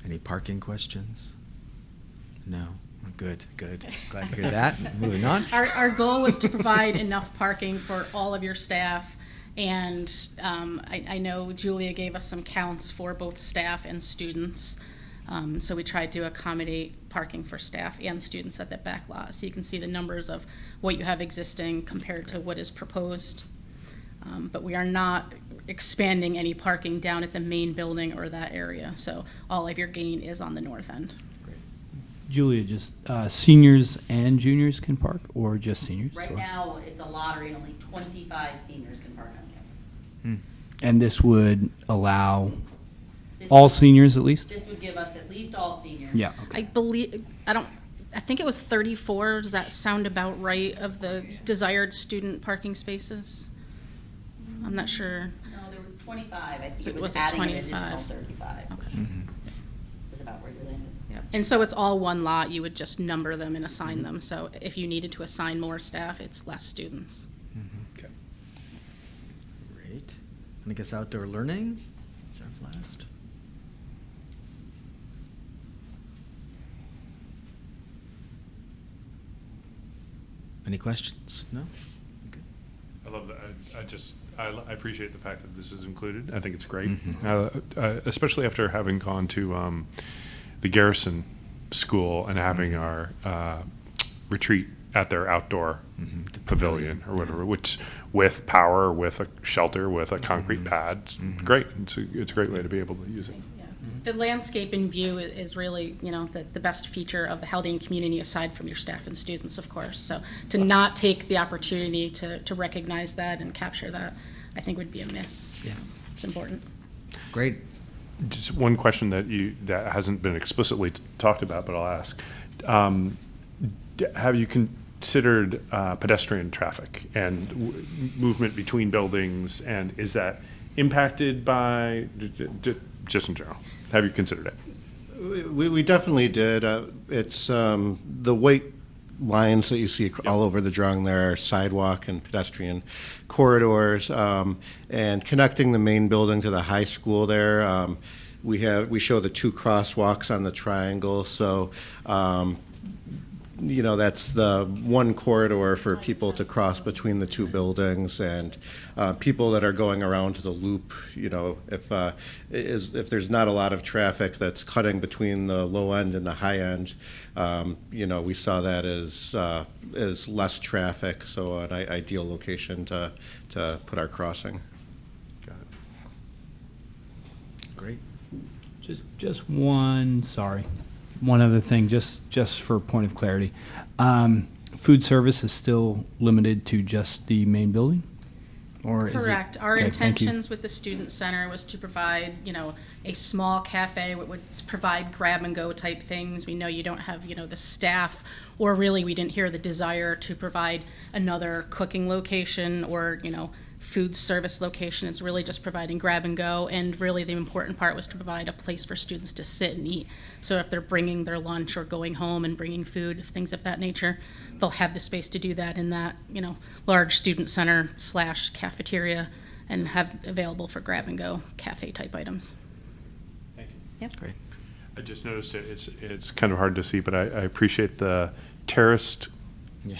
Any parking questions? No. Good, good. Glad to hear that. Moving on. Our goal was to provide enough parking for all of your staff, and I know Julia gave us some counts for both staff and students. So we tried to accommodate parking for staff and students at that back lot. So you can see the numbers of what you have existing compared to what is proposed. But we are not expanding any parking down at the main building or that area. So all of your gain is on the north end. Julia, just seniors and juniors can park, or just seniors? Right now, it's a lottery, and only 25 seniors can park on campus. And this would allow all seniors at least? This would give us at least all seniors. Yeah. I think it was 34, does that sound about right, of the desired student parking spaces? I'm not sure. No, there were 25. I think So it was was it adding an 25? additional 35. Okay. Is about where you landed. Yep. And so it's all one lot, you would just number them and assign them. So if you needed to assign more staff, it's less students. Okay. Great. And I guess outdoor learning is our last. Any questions? No? Okay. I love that. I appreciate the fact that this is included. I think it's great, especially after having gone to the Garrison School and having our retreat at their outdoor pavilion or whatever, which with power, with a shelter, with a concrete pad. It's great. It's a great way to be able to use it. The landscape in view is really, the best feature of the Haldane community aside from your staff and students, of course. So to not take the opportunity to recognize that and capture that, I think would be a miss. Yeah. It's important. Great. Just one question that hasn't been explicitly talked about, but I'll ask. Have you considered pedestrian traffic and movement between buildings, and is that impacted by, just in general? Have you considered it? We definitely did. It's the white lines that you see all over the drawing there are sidewalk and pedestrian corridors, and connecting the main building to the high school there. We show the two crosswalks on the triangle, so that's the one corridor for people to cross between the two buildings, and people that are going around to the loop. If there's not a lot of traffic that's cutting between the low end and the high end, we saw that as less traffic, so an ideal location to put our crossing. Got it. Great. Just one other thing, just for point of clarity. Food service is still limited to just the main building? Or Correct. Is it, Our okay, intentions with the student center was to provide, a small cafe that would provide grab and go type things. We know you don't have, the staff, or really we didn't hear the desire to provide another cooking location or, food service location. It's really just providing grab and go, and really the important part was to provide a place for students to sit and eat. So if they're bringing their lunch or going home and bringing food, things of that nature, they'll have the space to do that in that, large student center / cafeteria, and have available for grab and go cafe type items. Thank you. Yep. Great. I just noticed it's kind of hard to see, but I appreciate the terraced. Yeah.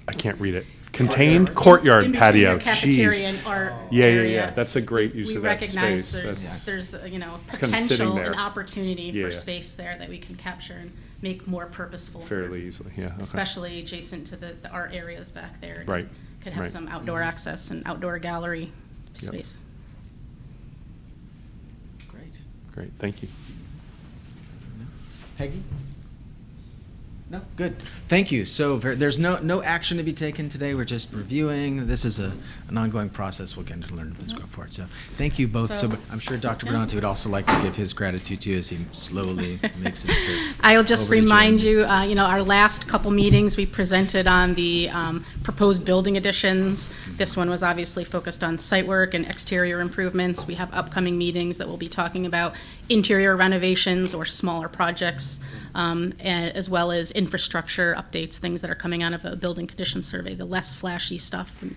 I can't read it. Contained courtyard In between patio. your cafeteria Jeez. and art Yeah. area. That's a great use We of that recognize space. there's sitting potential there. and opportunity Yeah, for yeah. space there that we can capture and make more purposeful. Fairly easily, yeah. Okay. Especially adjacent to the art areas back there. Right, Could have right. some outdoor access and outdoor gallery Yep. spaces. Great, thank you. Peggy? No? Good. Thank you. So there's no action to be taken today. We're just reviewing. This is an ongoing process. We'll get to learn as we go forward. So thank you both. So I'm sure Dr. Bernante would also like to give his gratitude to you as he slowly makes his trip. I'll just over to remind Germany. you, our last couple meetings, we presented on the proposed building additions. This one was obviously focused on site work and exterior improvements. We have upcoming meetings that we'll be talking about interior renovations or smaller projects, as well as infrastructure updates, things that are coming out of a building condition survey, the less flashy stuff, and,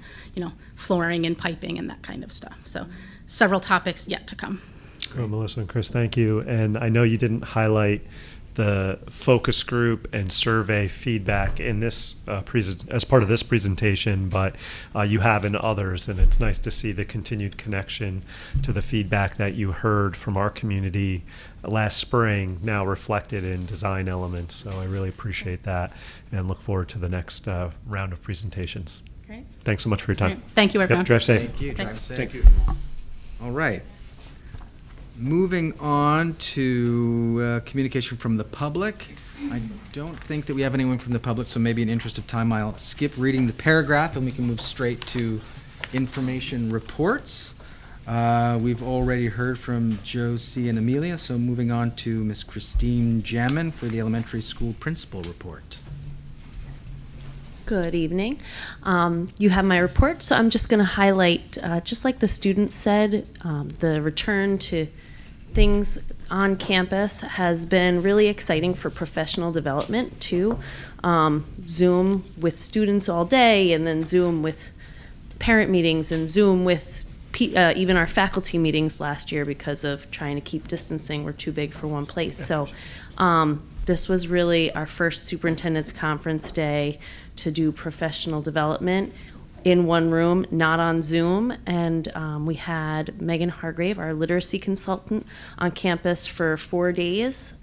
flooring and piping and that kind of stuff. So several topics yet to come. Well, Melissa and Chris, thank you. And I know you didn't highlight the focus group and survey feedback in this as part of this presentation, but you have in others, and it's nice to see the continued connection to the feedback that you heard from our community last spring, now reflected in design elements. So I really appreciate that and look forward to the next round of presentations. Great. Thanks so much for your time. Great. Thank you, everyone. Yep, drive safe. Thank you. Drive Thanks. safe. Thank you. All right. Moving on to communication from the public. I don't think that we have anyone from the public, so maybe in interest of time, I'll skip reading the paragraph and we can move straight to information reports. We've already heard from Josie and Amelia, so moving on to Ms. Christine Jamin for the elementary school principal report. Good evening. You have my report, so I'm just going to highlight, just like the students said, the return to things on campus has been really exciting for professional development too. Zoom with students all day, and then Zoom with parent meetings, and Zoom with even our faculty meetings last year because of trying to keep distancing. We're too big for one place. So this was really our first superintendent's conference day to do professional development in one room, not on Zoom. And we had Megan Hargrave, our literacy consultant, on campus for 4 days,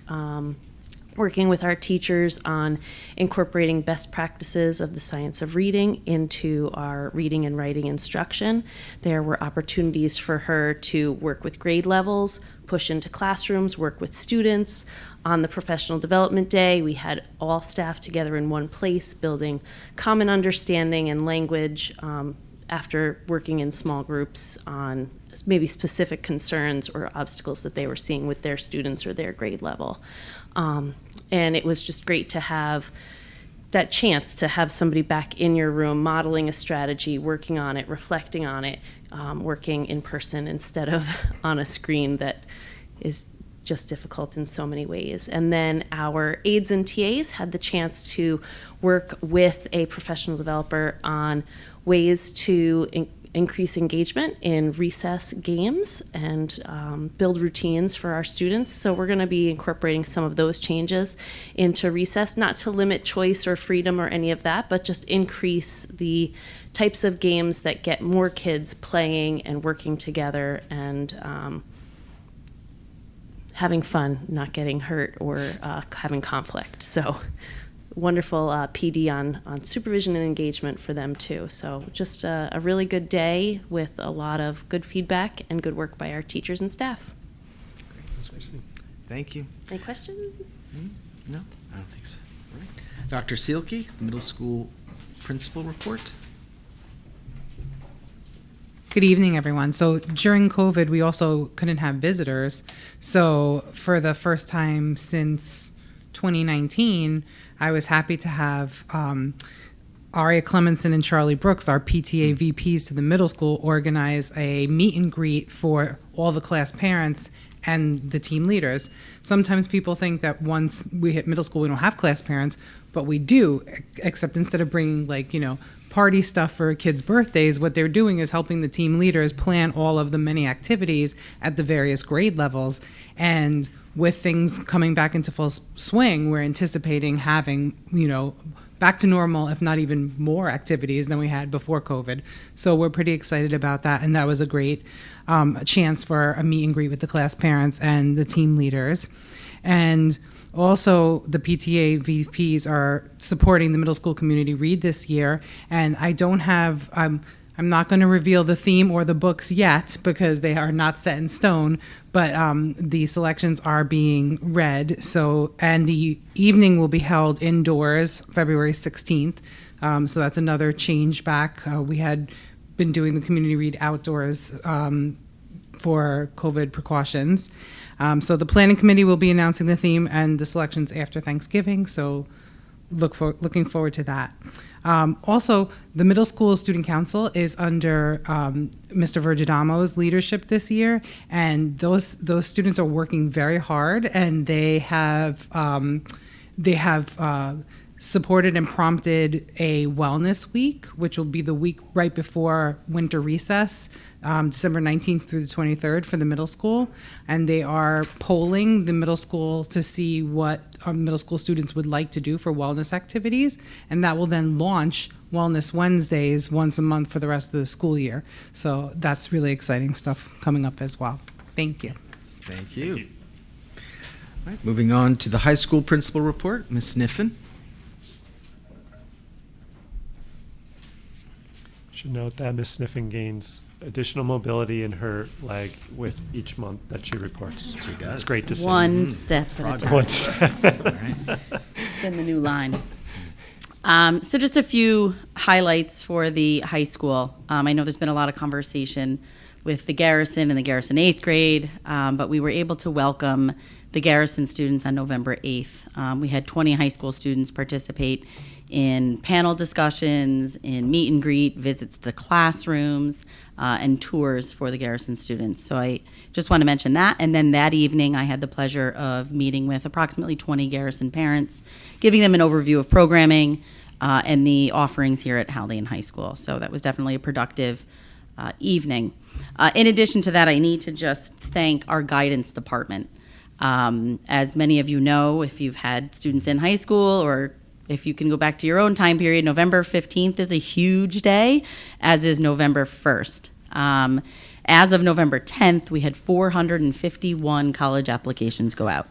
working with our teachers on incorporating best practices of the science of reading into our reading and writing instruction. There were opportunities for her to work with grade levels, push into classrooms, work with students. On the professional development day, we had all staff together in one place, building common understanding and language after working in small groups on maybe specific concerns or obstacles that they were seeing with their students or their grade level. And it was just great to have that chance to have somebody back in your room modeling a strategy, working on it, reflecting on it, working in person instead of on a screen that is just difficult in so many ways. And then our aides and TAs had the chance to work with a professional developer on ways to increase engagement in recess games and build routines for our students. So we're going to be incorporating some of those changes into recess, not to limit choice or freedom or any of that, but just increase the types of games that get more kids playing and working together and having fun, not getting hurt or having conflict. So wonderful PD on supervision and engagement for them too. So just a really good day with a lot of good feedback and good work by our teachers and staff. Thank you. Any questions? No, I don't think so. All right. Dr. Seelke, middle school principal report. Good evening, everyone. So during COVID, we also couldn't have visitors. So for the first time since 2019, I was happy to have Aria Clemenson and Charlie Brooks, our PTA VPs to the middle school, organize a meet and greet for all the class parents and the team leaders. Sometimes people think that once we hit middle school, we don't have class parents, but we do, except instead of bringing party stuff for kids' birthdays, what they're doing is helping the team leaders plan all of the many activities at the various grade levels. And with things coming back into full swing, we're anticipating having, back to normal, if not even more activities than we had before COVID. So we're pretty excited about that. And that was a great chance for a meet and greet with the class parents and the team leaders. And also, the PTA VPs are supporting the middle school community read this year, and I'm not going to reveal the theme or the books yet because they are not set in stone, but the selections are being read. So, and the evening will be held indoors, February 16th. So that's another change back. We had been doing the community read outdoors for COVID precautions. So the planning committee will be announcing the theme and the selections after Thanksgiving, so looking forward to that. Also, the middle school student council is under Mr. Vergidamo's leadership this year, and those students are working very hard, and they have supported and prompted a wellness week, which will be the week right before winter recess, December 19th through the 23rd for the middle school. And they are polling the middle school to see what our middle school students would like to do for wellness activities, and that will then launch Wellness Wednesdays once a month for the rest of the school year. So that's really exciting stuff coming up as well. Thank you. Thank you. All right, moving on to the high school principal report, Ms. Sniffen. Should note that Ms. Sniffen gains additional mobility in her leg with each month that she reports. She does. It's great to see. One step at a time. One step. It's been the new line. So just a few highlights for the high school. I know there's been a lot of conversation with the Garrison and the Garrison 8th grade, but we were able to welcome the Garrison students on November 8th. We had 20 high school students participate in panel discussions, in meet and greet, visits to classrooms, and tours for the Garrison students. So I just want to mention that. And then that evening, I had the pleasure of meeting with approximately 20 Garrison parents, giving them an overview of programming and the offerings here at Haldane High School. So that was definitely a productive evening. In addition to that, I need to just thank our guidance department. As many of you know, if you've had students in high school, or if you can go back to your own time period, November 15th is a huge day, as is November 1st. As of November 10th, we had 451 college applications go out.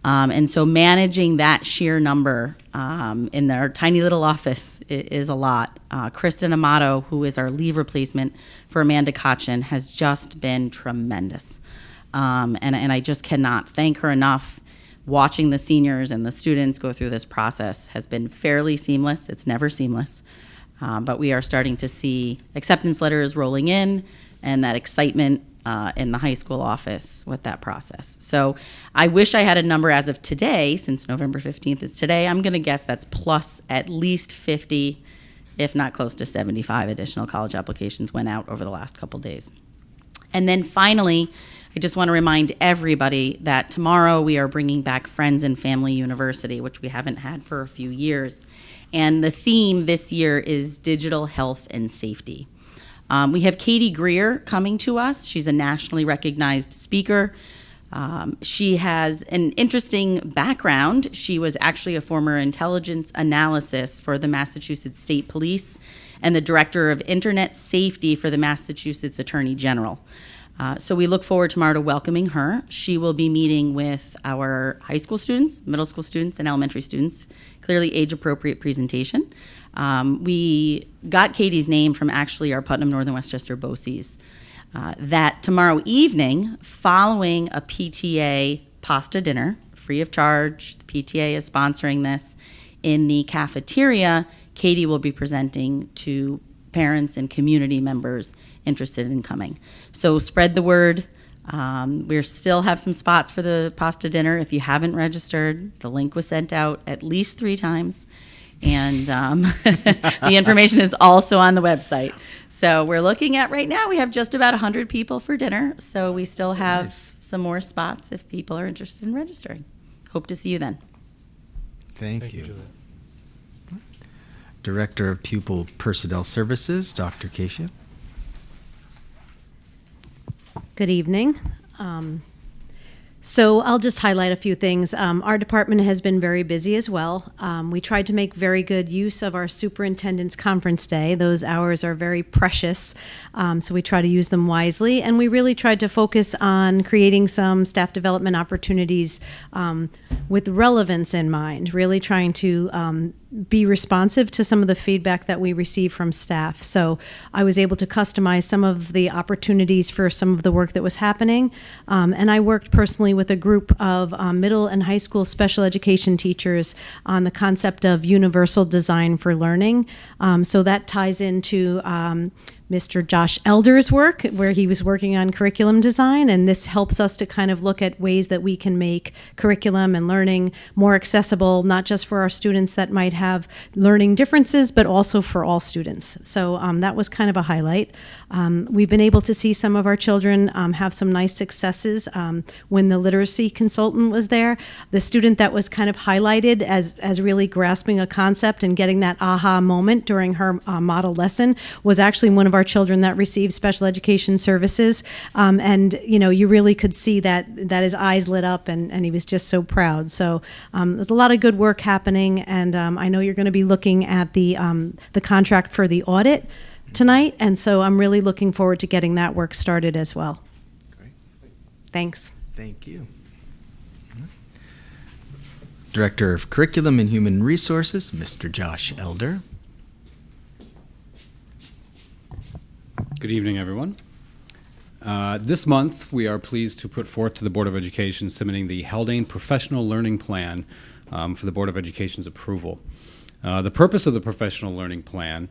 And so managing that sheer number in our tiny little office is a lot. Kristen Amato, who is our leave replacement for Amanda Kotchin, has just been tremendous. And I just cannot thank her enough. Watching the seniors and the students go through this process has been fairly seamless. It's never seamless. But we are starting to see acceptance letters rolling in and that excitement in the high school office with that process. So I wish I had a number as of today, since November 15th is today. I'm going to guess that's plus at least 50, if not close to 75 additional college applications went out over the last couple days. And then finally, I just want to remind everybody that tomorrow we are bringing back Friends and Family University, which we haven't had for a few years. And the theme this year is digital health and safety. We have Katie Greer coming to us. She's a nationally recognized speaker. She has an interesting background. She was actually a former intelligence analysis for the Massachusetts State Police and the director of internet safety for the Massachusetts Attorney General. So we look forward tomorrow to welcoming her. She will be meeting with our high school students, middle school students, and elementary students. Clearly age-appropriate presentation. We got Katie's name from actually our Putnam Northern Westchester BOCES. That tomorrow evening, following a PTA pasta dinner, free of charge, the PTA is sponsoring this, in the cafeteria, Katie will be presenting to parents and community members interested in coming. So spread the word. We still have some spots for the pasta dinner. If you haven't registered, the link was sent out at least 3 times. And the information is also on the website. So we're looking at right now, we have just about 100 people for dinner. So we still have some more spots if people are interested in registering. Hope to see you then. Thank you. Director of Pupil Personnel Services, Dr. Keisha. Good evening. So I'll just highlight a few things. Our department has been very busy as well. We tried to make very good use of our superintendent's conference day. Those hours are very precious, so we try to use them wisely. And we really tried to focus on creating some staff development opportunities with relevance in mind, really trying to be responsive to some of the feedback that we receive from staff. So I was able to customize some of the opportunities for some of the work that was happening. And I worked personally with a group of middle and high school special education teachers on the concept of universal design for learning. So that ties into Mr. Josh Elder's work, where he was working on curriculum design, and this helps us to kind of look at ways that we can make curriculum and learning more accessible, not just for our students that might have learning differences, but also for all students. So that was kind of a highlight. We've been able to see some of our children have some nice successes when the literacy consultant was there. The student that was kind of highlighted as really grasping a concept and getting that aha moment during her model lesson was actually one of our our children that receive special education services. And, you really could see that his eyes lit up and he was just so proud. So there's a lot of good work happening. And I know you're going to be looking at the contract for the audit tonight. And so I'm really looking forward to getting that work started as well. Great. Thanks. Thank you. Director of Curriculum and Human Resources, Mr. Josh Elder. Good evening, everyone. This month, we are pleased to put forth to the Board of Education submitting the Haldane Professional Learning Plan for the Board of Education's approval. The purpose of the Professional Learning Plan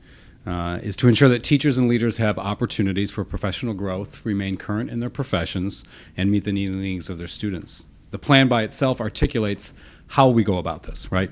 is to ensure that teachers and leaders have opportunities for professional growth, remain current in their professions, and meet the needs of their students. The plan by itself articulates how we go about this, right?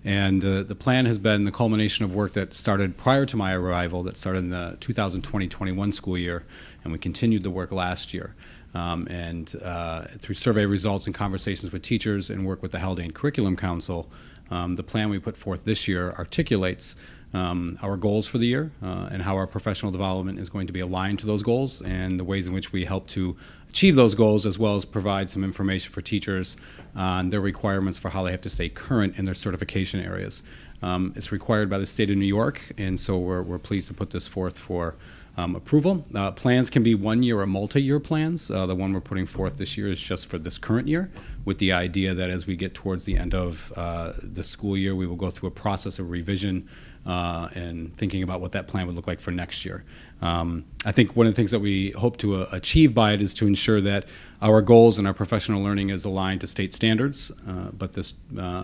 And the plan has been the culmination of work that started prior to my arrival, that started in the 2020-21 school year, and we continued the work last year. Through survey results and conversations with teachers and work with the Haldane Curriculum Council, the plan we put forth this year articulates our goals for the year and how our professional development is going to be aligned to those goals and the ways in which we help to achieve those goals, as well as provide some information for teachers on their requirements for how they have to stay current in their certification areas. It's required by the state of New York, and so we're pleased to put this forth for approval. Plans can be 1 year or multi-year plans. The one we're putting forth this year is just for this current year, with the idea that as we get towards the end of the school year, we will go through a process of revision and thinking about what that plan would look like for next year. I think one of the things that we hope to achieve by it is to ensure that our goals and our professional learning is aligned to state standards, but this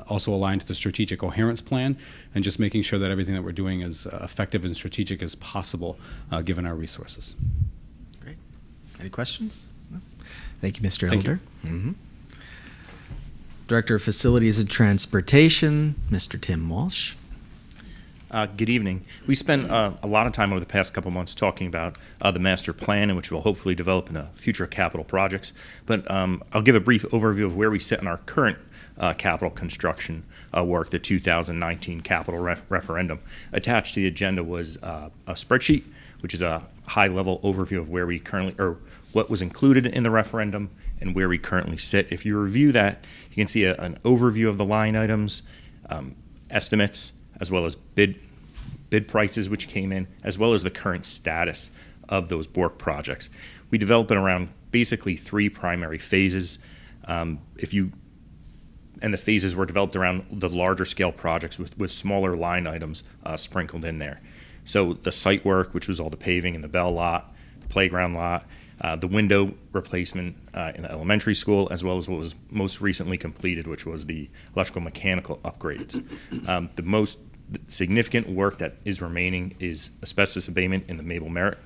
also aligned to the strategic coherence plan, and just making sure that everything that we're doing is effective and strategic as possible, given our resources. Great. Any questions? No? Thank you, Mr. Elder. Mm-hmm. Director of Facilities and Transportation, Mr. Tim Walsh. Good evening. We spent a lot of time over the past couple months talking about the master plan, in which we'll hopefully develop in future capital projects. But I'll give a brief overview of where we sit in our current capital construction work, the 2019 capital referendum. Attached to the agenda was a spreadsheet, which is a high-level overview of where we currently, or what was included in the referendum and where we currently sit. If you review that, you can see an overview of the line items, estimates, as well as bid prices which came in, as well as the current status of those work projects. We develop it around basically 3 primary phases. And the phases were developed around the larger scale projects with smaller line items sprinkled in there. So the site work, which was all the paving in the Bell lot, the playground lot, the window replacement in the elementary school, as well as what was most recently completed, which was the electrical mechanical upgrades. The most significant work that is remaining is asbestos abatement in the Mabel Merritt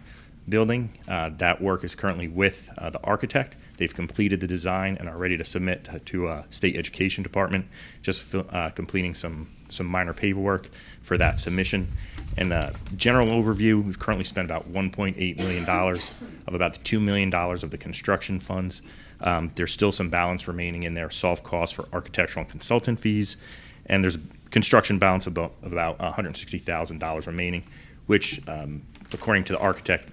building. That work is currently with the architect. They've completed the design and are ready to submit to State Education Department, just completing some minor paperwork for that submission. And general overview, we've currently spent about $1.8 million of about the $2 million of the construction funds. There's still some balance remaining in there, soft costs for architectural and consultant fees, and there's construction balance of about $160,000 remaining, which, according to the architect,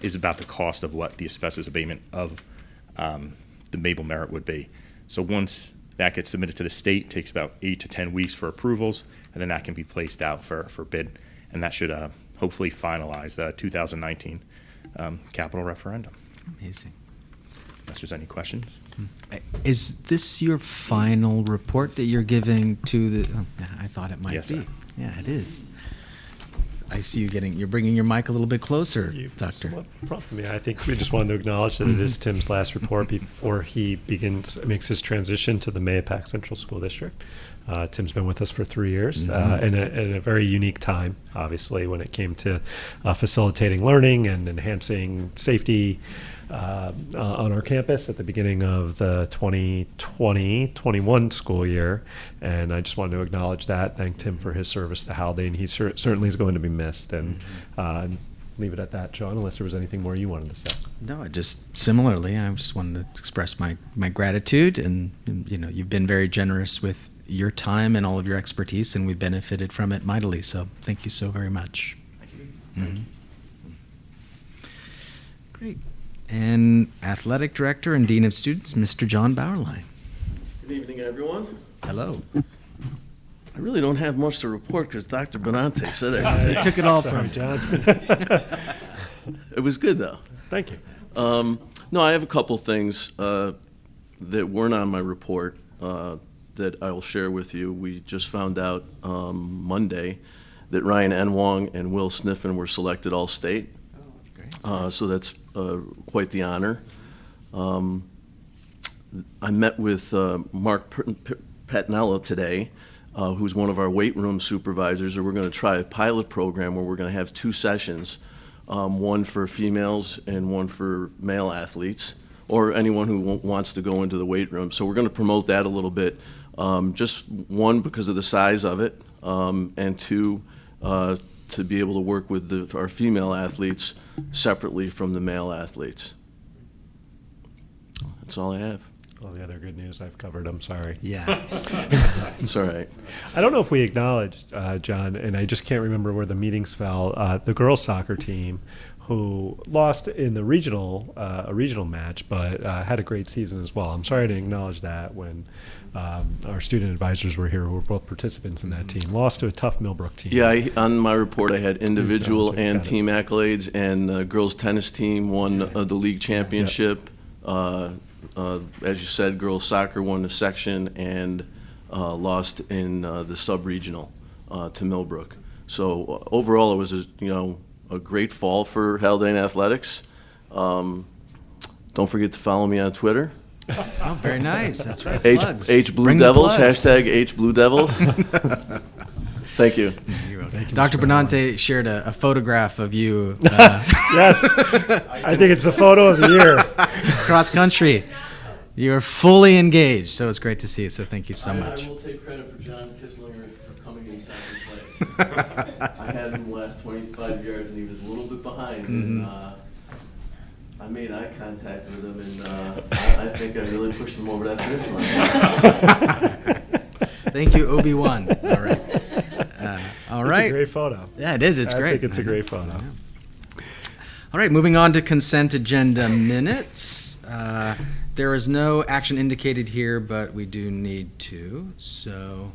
is about the cost of what the asbestos abatement of the Mabel Merritt would be. So once that gets submitted to the state, it takes about 8 to 10 weeks for approvals, and then that can be placed out for bid, and that should hopefully finalize the 2019 capital referendum. Amazing. Unless there's any questions. Is this your final report that you're giving to the? Oh, yeah, I thought it might Yes, be. sir. Yeah, it is. I see you're bringing your mic a little bit closer, Doctor. I think we just wanted to acknowledge that it is Tim's last report before he makes his transition to the Mayapack Central School District. Tim's been with us for 3 years, in a very unique time, obviously, when it came to facilitating learning and enhancing safety on our campus at the beginning of the 2020-21 school year. And I just wanted to acknowledge that, thank Tim for his service to Haldane. He certainly is going to be missed. And leave it at that, John, unless there was anything more you wanted to say. No, just similarly, I just wanted to express my gratitude, and you've been very generous with your time and all of your expertise, and we've benefited from it mightily. So thank you so very much. Thank you. Mm-hmm. Great. And Athletic Director and Dean of Students, Mr. John Bauerlein. Good evening, everyone. Hello. I really don't have much to report because Dr. Benante said everything. He took it all Sorry, from John. It was good, though. Thank you. No, I have a couple things that weren't on my report that I will share with you. We just found out Monday that Ryan Enwong and Will Sniffen were selected All-State. So that's quite the honor. I met with Mark Patnella today, who's one of our weight room supervisors, and we're going to try a pilot program where we're going to have 2 sessions, one for females and one for male athletes, or anyone who wants to go into the weight room. So we're going to promote that a little bit, just one, because of the size of it, and 2, to be able to work with our female athletes separately from the male athletes. That's all I have. All the other good news I've covered, I'm sorry. Yeah. It's all right. I don't know if we acknowledged, John, and I just can't remember where the meetings fell, the girls' soccer team who lost in the regional, a regional match, but had a great season as well. I'm sorry to acknowledge that when our student advisors were here, who were both participants in that team. Lost to a tough Millbrook team. Yeah, on my report, I had individual Got and it. team accolades, and the girls' tennis team won the league championship. As you said, girls' soccer won the section and lost in the sub-regional to Millbrook. So overall, it was a great fall for Haldane athletics. Don't forget to follow me on Twitter. Oh, very nice. That's right. H Blue Bring the Devils, plugs. hashtag H Blue Devils. Thank you. Dr. Benante shared a photograph of you. Yes, I think it's the photo of the year. Cross country. You're fully engaged, so it's great to see you. So thank you so much. I will take credit for John Kisslinger for coming in second place. I had him the last 25 years, and he was a little bit behind. And, I made eye contact with him, and I think I really pushed him over that finish line. Thank you, Obi-Wan. All right. All right. It's a great photo. Yeah, it is. It's great. I think it's a great photo. All right, moving on to consent agenda minutes. There is no action indicated here, but we do need to, so.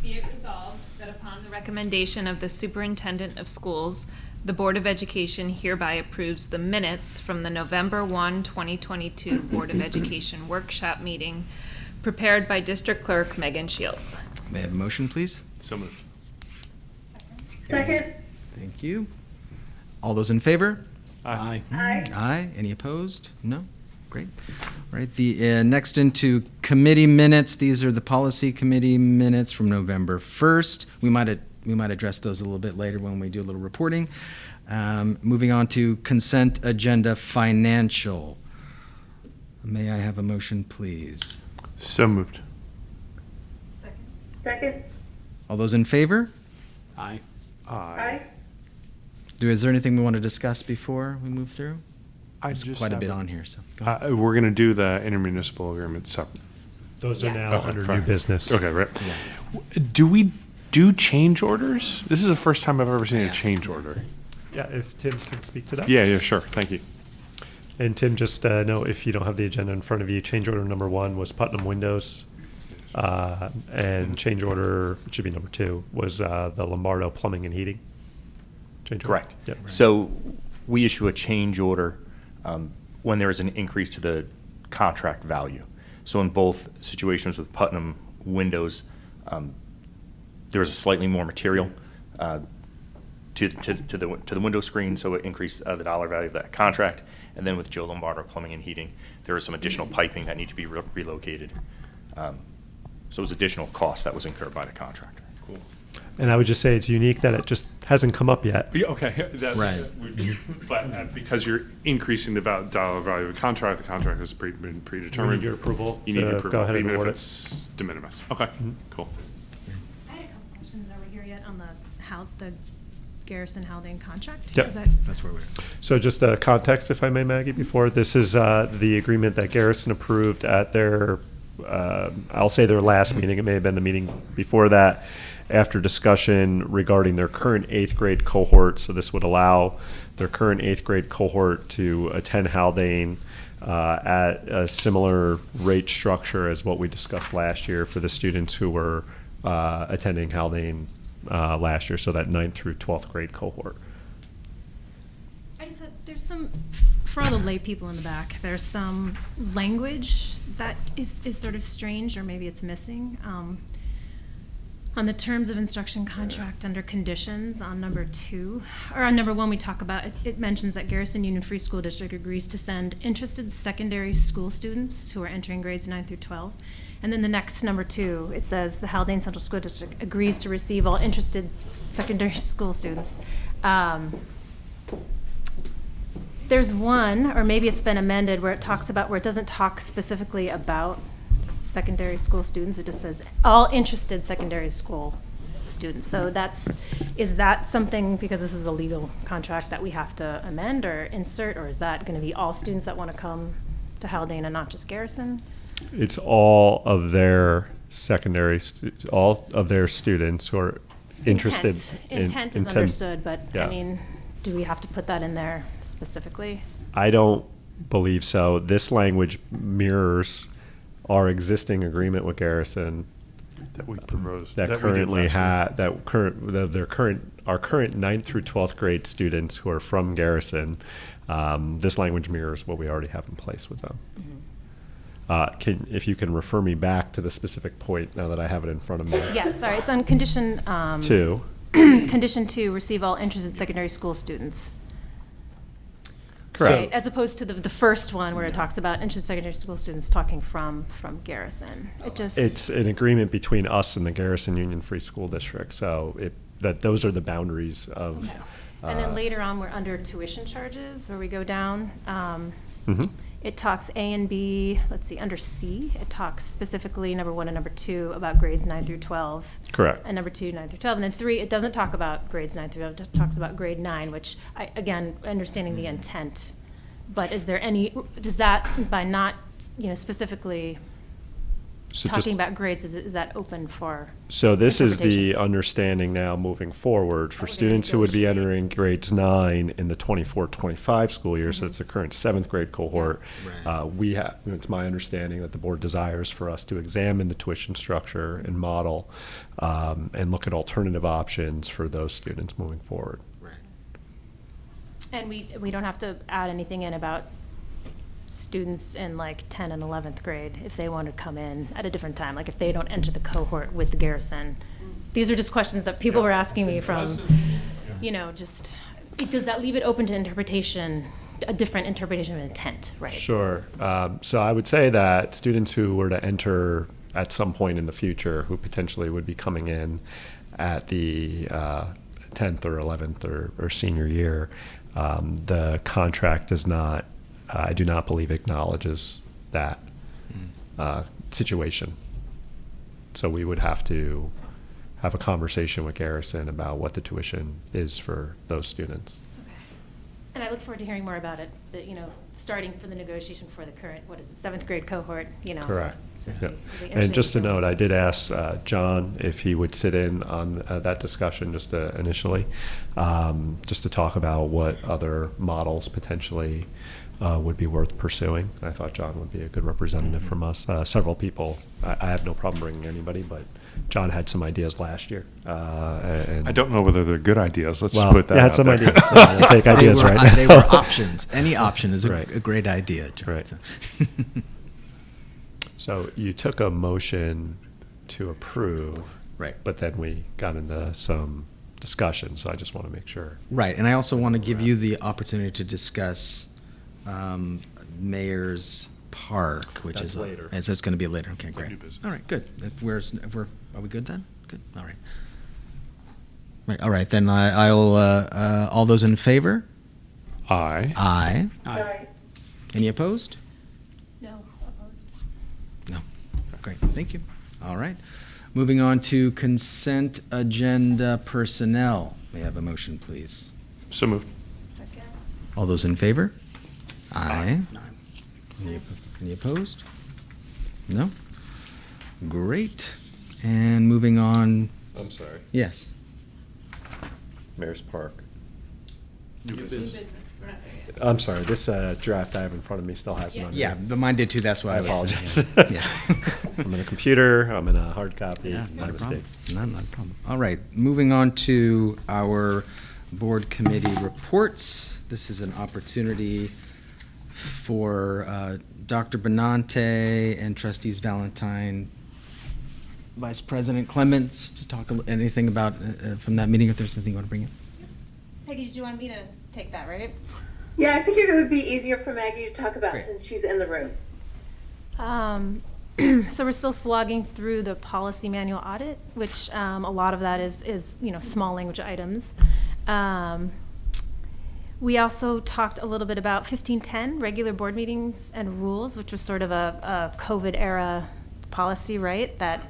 Be it resolved that upon the recommendation of the superintendent of schools, the Board of Education hereby approves the minutes from the November 1, 2022 Board of Education workshop meeting prepared by District Clerk Megan Shields. May I have a motion, please? So moved. Second. Thank you. All those in favor? Aye. Aye. Aye. Any opposed? No? Great. All right, the next into committee minutes. These are the policy committee minutes from November 1st. We might address those a little bit later when we do a little reporting. Moving on to consent agenda financial. May I have a motion, please? So moved. Second. All those in favor? Aye. Aye. Is there anything we want to discuss before we move through? I There's just quite a have bit a- on here, so. go ahead. We're going to do the intermunicipal agreement separate. Those are now Okay, under fine. new business. Okay, right. Do we do change orders? This is the first time I've ever seen a change order. Yeah, if Tim can speak to that. Yeah, sure. Thank you. And Tim, just know if you don't have the agenda in front of you, change order number 1 was Putnam Windows. And change order, it should be number 2, was the Lombardo Plumbing and Heating. Change order. Correct. Yep. So we issue a change order when there is an increase to the contract value. So in both situations with Putnam Windows, there was a slightly more material to the window screen, so it increased the dollar value of that contract. And then with Joe Lombardo Plumbing and Heating, there was some additional piping that needed to be relocated. So it was additional cost that was incurred by the contractor. Cool. And I would just say it's unique that it just hasn't come up yet. Yeah, okay. Right. But because you're increasing the dollar value of the contract has been predetermined. We need your approval You need to approval, go ahead and even if award it. it's de minimis. Okay, cool. I had a couple questions. Are we here yet on the Garrison Haldane contract? Yep. Is that- That's where we're. So just context, if I may, Maggie, before, this is the agreement that Garrison approved at their, I'll say their last meeting, it may have been the meeting before that, after discussion regarding their current 8th grade cohort. So this would allow their current 8th grade cohort to attend Haldane at a similar rate structure as what we discussed last year for the students who were attending Haldane last year, so that 9th through 12th grade cohort. I just had, there's some, for all the lay people in the back, there's some language that is sort of strange, or maybe it's missing. On the terms of instruction contract under conditions on number 2, or on number 1, we talk about, it mentions that Garrison Union Free School District agrees to send interested secondary school students who are entering grades 9 through 12. And then the next, number 2, it says the Haldane Central School District agrees to receive all interested secondary school students. There's one, or maybe it's been amended, where it talks about, where it doesn't talk specifically about secondary school students. It just says all interested secondary school students. So is that something, because this is a legal contract, that we have to amend or insert, or is that going to be all students that want to come to Haldane and not just Garrison? It's all of their all of their students who are interested. Intent is understood, but yeah. I mean, do we have to put that in there specifically? I don't believe so. This language mirrors our existing agreement with Garrison that we proposed, that currently had our current 9th through 12th grade students who are from Garrison. This language mirrors what we already have in place with them. If you can refer me back to the specific point now that I have it in front of me. Yes, sorry, it's on condition 2. Condition 2, receive all interested secondary school students. Correct. Right, as opposed to the first one where it talks about interested secondary school students talking from Garrison. It's an agreement between us and the Garrison Union Free School District. So those are the boundaries of. Okay. And then later on, we're under tuition charges, where we go down. It talks A and B, let's see, under C, it talks specifically number 1 and number 2 about grades 9 through 12. Correct. And number 2, 9 through 12. And then 3, it doesn't talk about grades 9 through 12, it talks about grade 9, which, again, understanding the intent. But is there does that, by not, specifically talking about grades, is that open for So this is the understanding now moving forward for students who would be entering grades 9 in the 24-25 school year. So it's the current 7th grade cohort. Right. It's my understanding that the board desires for us to examine the tuition structure and model and look at alternative options for those students moving forward. Right. And we don't have to add anything in about students in like 10 and 11th grade if they want to come in at a different time, like if they don't enter the cohort with the Garrison. These are just questions that people were asking me from, does that leave it open to interpretation, a different interpretation of intent, right? Sure. So I would say that students who were to enter at some point in the future, who potentially would be coming in at the 10th or 11th or senior year, the contract does not, I do not believe, acknowledges that situation. So we would have to have a conversation with Garrison about what the tuition is for those students. Okay. And I look forward to hearing more about it, starting for the negotiation for the current, 7th grade cohort, Correct. Yep. And just to note, I did ask John if he would sit in on that discussion just initially, just to talk about what other models potentially would be worth pursuing. I thought John would be a good representative from us. Several people, I have no problem bringing anybody, but John had some ideas last year. And I don't know whether they're good ideas. Let's put that out had some there. ideas. We'll take ideas right now. They were options. Any option is a great idea, John. Right. So you took a motion to approve, right? But then we got into some discussion, so I just want to make sure. Right, and I also want to give you the opportunity to discuss Mayor's Park, which That's is later. And so it's going to be later. Okay, great. New business. All right, good. Are we good then? Good. All right. Right. All right. Then I'll. All those in favor? Aye. Aye. Aye. Any opposed? No, opposed. No. Great. Thank you. All right. Moving on to consent agenda personnel. May I have a motion, please? So moved. Second. All those in favor? Aye. Any opposed? No? Great. And moving on. sorry. Yes. Mayor's Park. New business, we're not there yet. I'm sorry, this draft I have in front of me still has it on Yeah, here. but mine did too. That's why I I was apologize. Yeah. I'm in a computer, I'm in a hard copy, Yeah, my not a mistake. problem. Not a problem. All right, moving on to our board committee reports. This is an opportunity for Dr. Benante and trustees Valentine, Vice President Clements to talk anything about from that meeting, if there's anything you want to bring in. Peggy, did you want me to take that, right? Yeah, I figured it would be easier for Maggie to talk about Great. since she's in the room. So we're still slogging through the policy manual audit, which a lot of that is small language items. We also talked a little bit about 1510, regular board meetings and rules, which was sort of a COVID era policy, right? That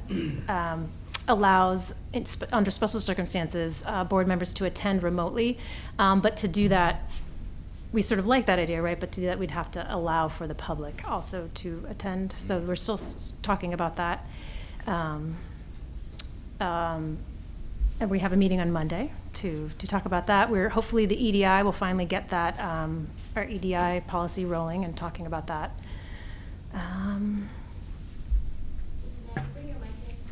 allows, under special circumstances, board members to attend remotely. But to do that, we sort of like that idea, right? But to do that, we'd have to allow for the public also to attend. So we're still talking about that. And we have a meeting on Monday to talk about that. We're hopefully the EDI will finally get that, our EDI policy rolling and talking about that.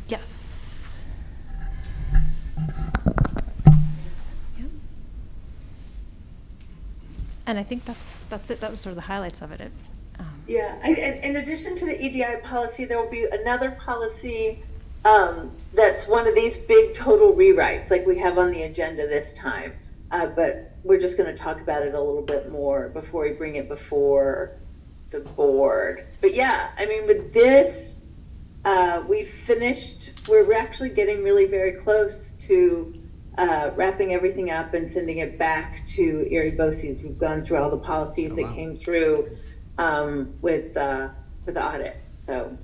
Yes. Yep. And I think that's it. That was sort of the highlights of it. Yeah, in addition to the EDI policy, there will be another policy that's one of these big total rewrites like we have on the agenda this time. But we're just going to talk about it a little bit more before we bring it before the board. But yeah, I mean, with this, we've finished, we're actually getting really very close to wrapping everything up and sending it back to Erie BOCES. We've gone through all the policies that came through with the audit. So.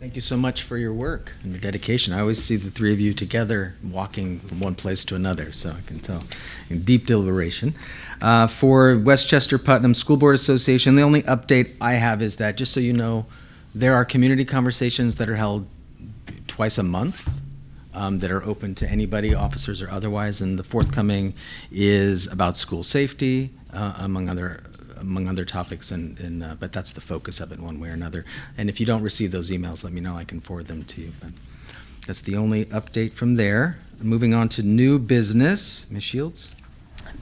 Thank you so much for your work and your dedication. I always see the three of you together walking from one place to another, so I can tell in deep deliberation. For Westchester Putnam School Board Association, the only update I have is that, just so you know, there are community conversations that are held twice a month that are open to anybody, officers or otherwise, and the forthcoming is about school safety, among other topics, but that's the focus of it one way or another. And if you don't receive those emails, let me know. I can forward them to you. But that's the only update from there. Moving on to new business. Ms. Shields?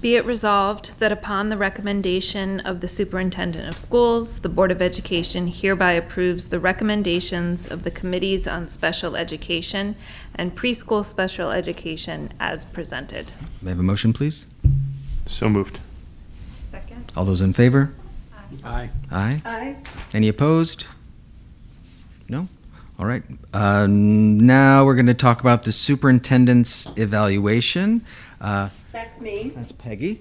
Be it resolved that upon the recommendation of the Superintendent of Schools, the Board of Education hereby approves the recommendations of the Committees on Special Education and Preschool Special Education as presented. May I have a motion, please? So moved. Second. All those in favor? Aye. Aye. Aye. Any opposed? No? All right. Now we're going to talk about the superintendent's evaluation. That's me. That's Peggy.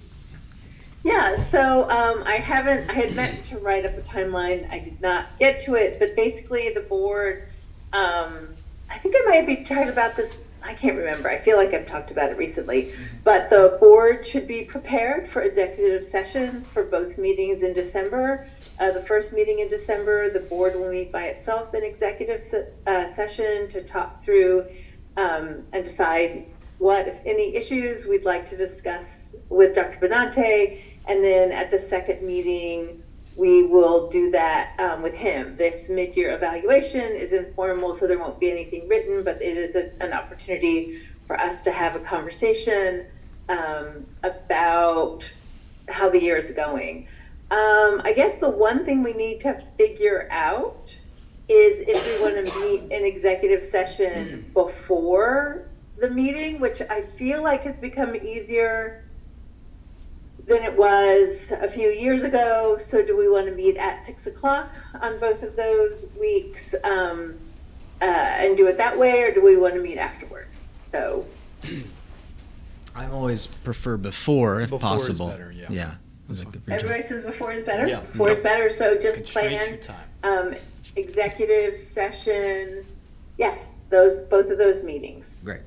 Yeah, so I had meant to write up a timeline. I did not get to it, but basically the board, I think I might be talking about this, I can't remember. I feel like I've talked about it recently, but the board should be prepared for executive sessions for both meetings in December. The first meeting in December, the board will meet by itself in executive session to talk through and decide what, if any, issues we'd like to discuss with Dr. Benante. And then at the second meeting, we will do that with him. This mid-year evaluation is informal, so there won't be anything written, but it is an opportunity for us to have a conversation about how the year is going. I guess the one thing we need to figure out is if we want to meet in executive session before the meeting, which I feel like has become easier than it was a few years ago. So do we want to meet at 6 o'clock on both of those weeks and do it that way, or do we want to meet afterwards? So I always prefer before, if Before is possible. better, yeah. Yeah. It was a good everybody says before is better? Yeah. Before is better, so just Constraints your plan time. executive session, yes, both of those meetings. Great.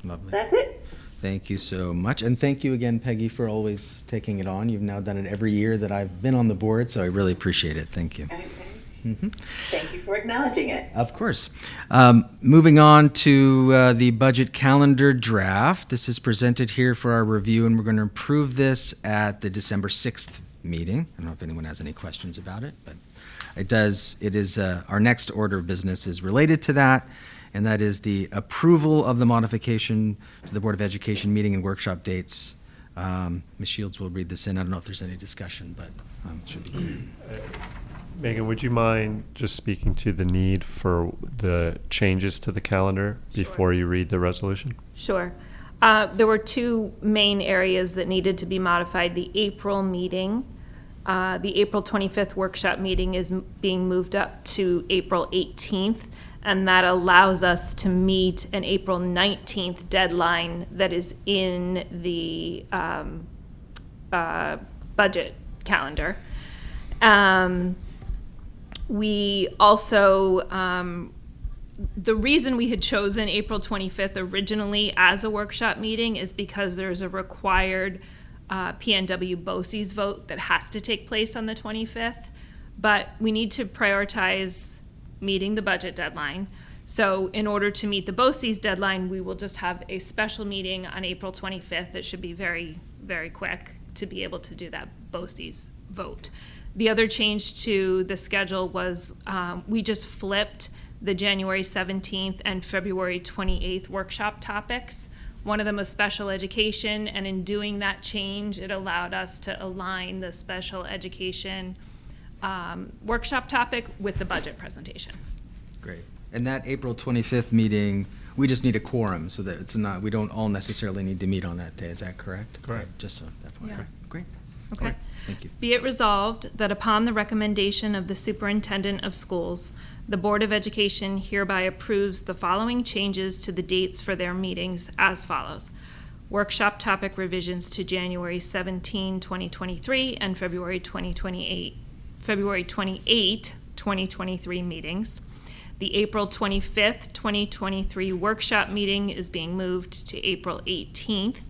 Lovely. That's it. Thank you so much. And thank you again, Peggy, for always taking it on. You've now done it every year that I've been on the board, so I really appreciate it. Thank you. Okay. Thank you for acknowledging it. Of course. Moving on to the budget calendar draft. This is presented here for our review, and we're going to approve this at the December 6th meeting. I don't know if anyone has any questions about it, but it is our next order of business is related to that, and that is the approval of the modification to the Board of Education meeting and workshop dates. Ms. Shields will read this in. I don't know if there's any discussion, but it should be clear. Megan, would you mind just speaking to the need for the changes to the calendar before you read the resolution? Sure. There were two main areas that needed to be modified. The April meeting, the April 25th workshop meeting is being moved up to April 18th, and that allows us to meet an April 19th deadline that is in the budget calendar. We also, the reason we had chosen April 25th originally as a workshop meeting is because there's a required PNW BOCES vote that has to take place on the 25th, but we need to prioritize meeting the budget deadline. So in order to meet the BOCES deadline, we will just have a special meeting on April 25th that should be very, very quick to be able to do that BOCES vote. The other change to the schedule was we just flipped the January 17th and February 28th workshop topics. One of them was special education, and in doing that change, it allowed us to align the special education workshop topic with the budget presentation. Great. And that April 25th meeting, we just need a quorum so that it's not, we don't all necessarily need to meet on that day. Is that correct? Correct. Just so that point. Yeah. Right. Great. Okay. All right. Thank you. Be it resolved that upon the recommendation of the superintendent of schools, the Board of Education hereby approves the following changes to the dates for their meetings as follows. Workshop topic revisions to January 17, 2023 and February 28, 2023 meetings. The April 25th, 2023 workshop meeting is being moved to April 18th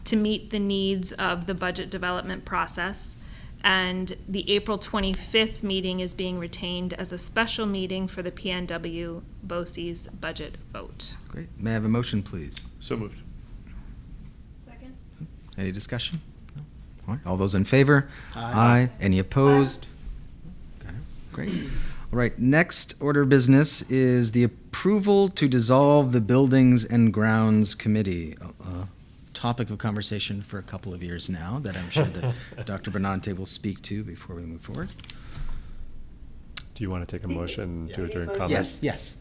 to meet the needs of the budget development process. And the April 25th meeting is being retained as a special meeting for the PNW BOCES budget vote. Great. May I have a motion, please? So moved. Second. Any discussion? No? All right. All those in favor? Aye. Any opposed? Got it. Great. All right. Next order of business is the approval to dissolve the Buildings and Grounds Committee. Topic of conversation for a couple of years now that I'm sure that Dr. Bernante will speak to before we move forward. Do you want to take a motion to adjourn Yes, comments? yes.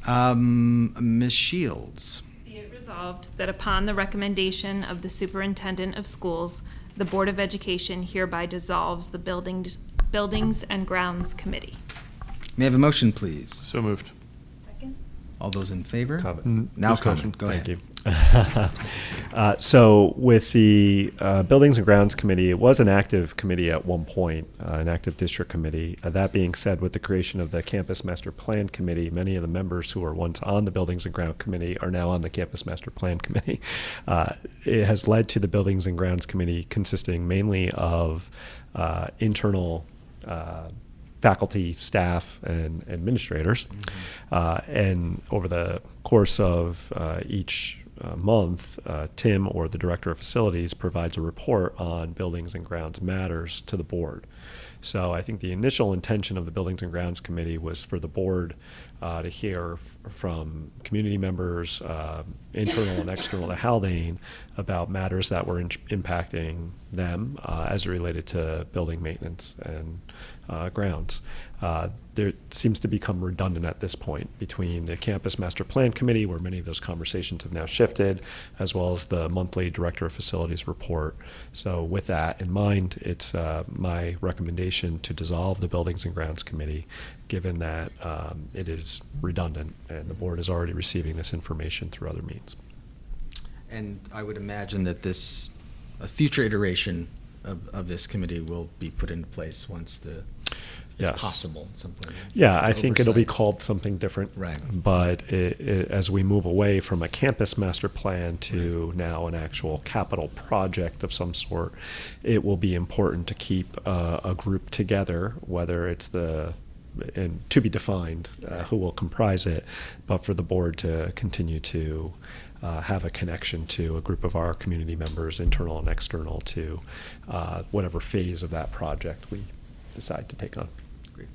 Ms. Shields. Be it resolved that upon the recommendation of the superintendent of schools, the Board of Education hereby dissolves the Buildings and Grounds Committee. May I have a motion, please? So moved. Second. All those in favor? Comment. Now Discussion. comment. Go ahead. Thank you. So with the Buildings and Grounds Committee, it was an active committee at one point, an active district committee. That being said, with the creation of the Campus Master Plan Committee, many of the members who were once on the Buildings and Grounds Committee are now on the Campus Master Plan Committee. It has led to the Buildings and Grounds Committee consisting mainly of internal faculty, staff, and administrators. And over the course of each month, Tim, or the Director of Facilities, provides a report on buildings and grounds matters to the board. So I think the initial intention of the Buildings and Grounds Committee was for the board to hear from community members, internal and external to Haldane, about matters that were impacting them as it related to building maintenance and grounds. There seems to become redundant at this point between the Campus Master Plan Committee, where many of those conversations have now shifted, as well as the monthly Director of Facilities report. So with that in mind, it's my recommendation to dissolve the Buildings and Grounds Committee, given that it is redundant and the board is already receiving this information through other means. And I would imagine that a future iteration of this committee will be put into place once the It's possible, something. Yeah, I think it'll be oversight. called something different. Right. But as we move away from a campus master plan to now an actual capital project of some sort, it will be important to keep a group together, whether it's and to be defined who will comprise it, but for the board to continue to have a connection to a group of our community members, internal and external, to whatever phase of that project we decide to take on. Great.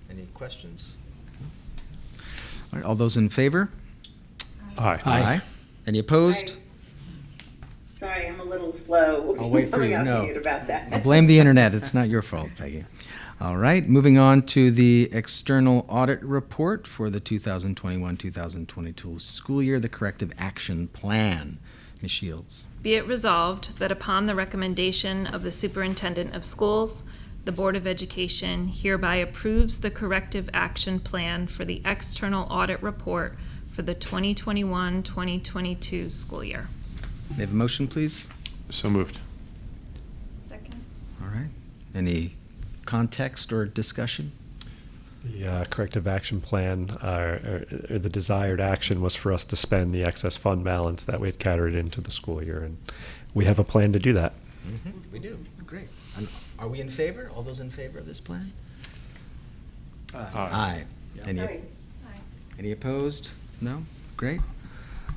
Any questions? All right, all those in favor? Aye. Aye. Any opposed? Sorry, I'm a little slow. I'll wait for coming you. off No. mute about that. I'll blame the internet. It's not your fault, Peggy. All right, moving on to the external audit report for the 2021-2022 school year, the corrective action plan. Ms. Shields. Be it resolved that upon the recommendation of the superintendent of schools, the Board of Education hereby approves the corrective action plan for the external audit report for the 2021-2022 school year. May I have a motion, please? So moved. Second. All right. Any context or discussion? The corrective action plan, or the desired action, was for us to spend the excess fund balance that we had carried into the school year, and we have a plan to do that. We do. Great. And are we in favor? All those in favor of this plan? Aye. Any opposed? No? Great.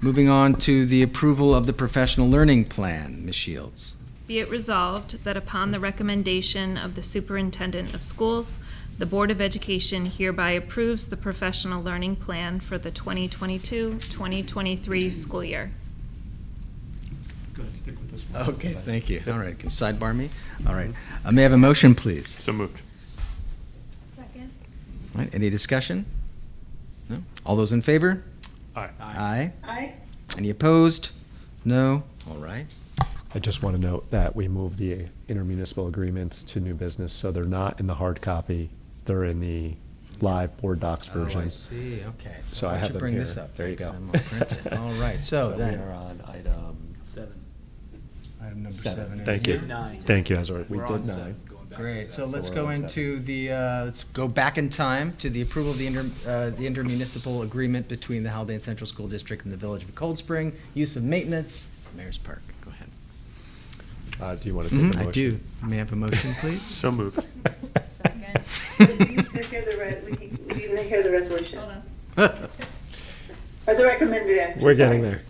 Moving on to the approval of the professional learning plan. Ms. Shields. Be it resolved that upon the recommendation of the superintendent of schools, the Board of Education hereby approves the professional learning plan for the 2022-2023 school year. Go ahead, stick with this one. Okay, thank you. All right, can you sidebar me? All right. May I have a motion, please? So moved. Second. All right, any discussion? No? All those in favor? Aye. Aye. Aye. Any opposed? No? All right. I just want to note that we moved the intermunicipal agreements to new business, so they're not in the hard copy. They're in the live board docs version. Oh, I see, okay. So why I don't have you them bring here. this up? There you go. Because I'm all printed. All right, so we then. are on item 7. Item number 7. seven. Thank you. 9. Thank you, Ezra. We We're did on 7, 9. going back to Great, so 7. let's we're go on into the, let's go back in time to the approval of the intermunicipal agreement between the Haldane Central School District and the Village of Cold Spring, use of maintenance, Mayor's Park. Go ahead. Do you want to take the motion? I do. May I have a motion, please? So moved. We didn't hear the resolution. Hold on. Or the recommended action. We're getting there.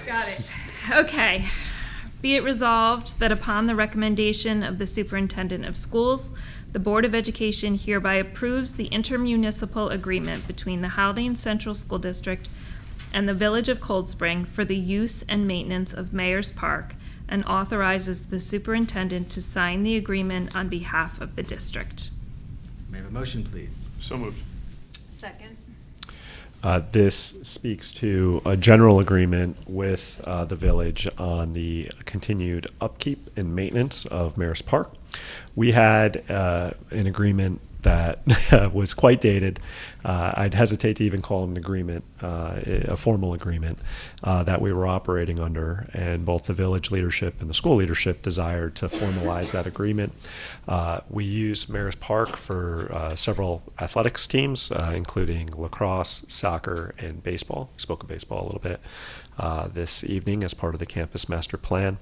Got it. Okay. Be it resolved that upon the recommendation of the superintendent of schools, the Board of Education hereby approves the intermunicipal agreement between the Haldane Central School District and the Village of Cold Spring for the use and maintenance of Mayor's Park, and authorizes the superintendent to sign the agreement on behalf of the district. May I have a motion, please? So moved. Second. This speaks to a general agreement with the village on the continued upkeep and maintenance of Mayor's Park. We had an agreement that was quite dated. I'd hesitate to even call it an agreement, a formal agreement that we were operating under, and both the village leadership and the school leadership desired to formalize that agreement. We use Mayor's Park for several athletics teams, including lacrosse, soccer, and baseball. We spoke of baseball a little bit this evening as part of the campus master plan,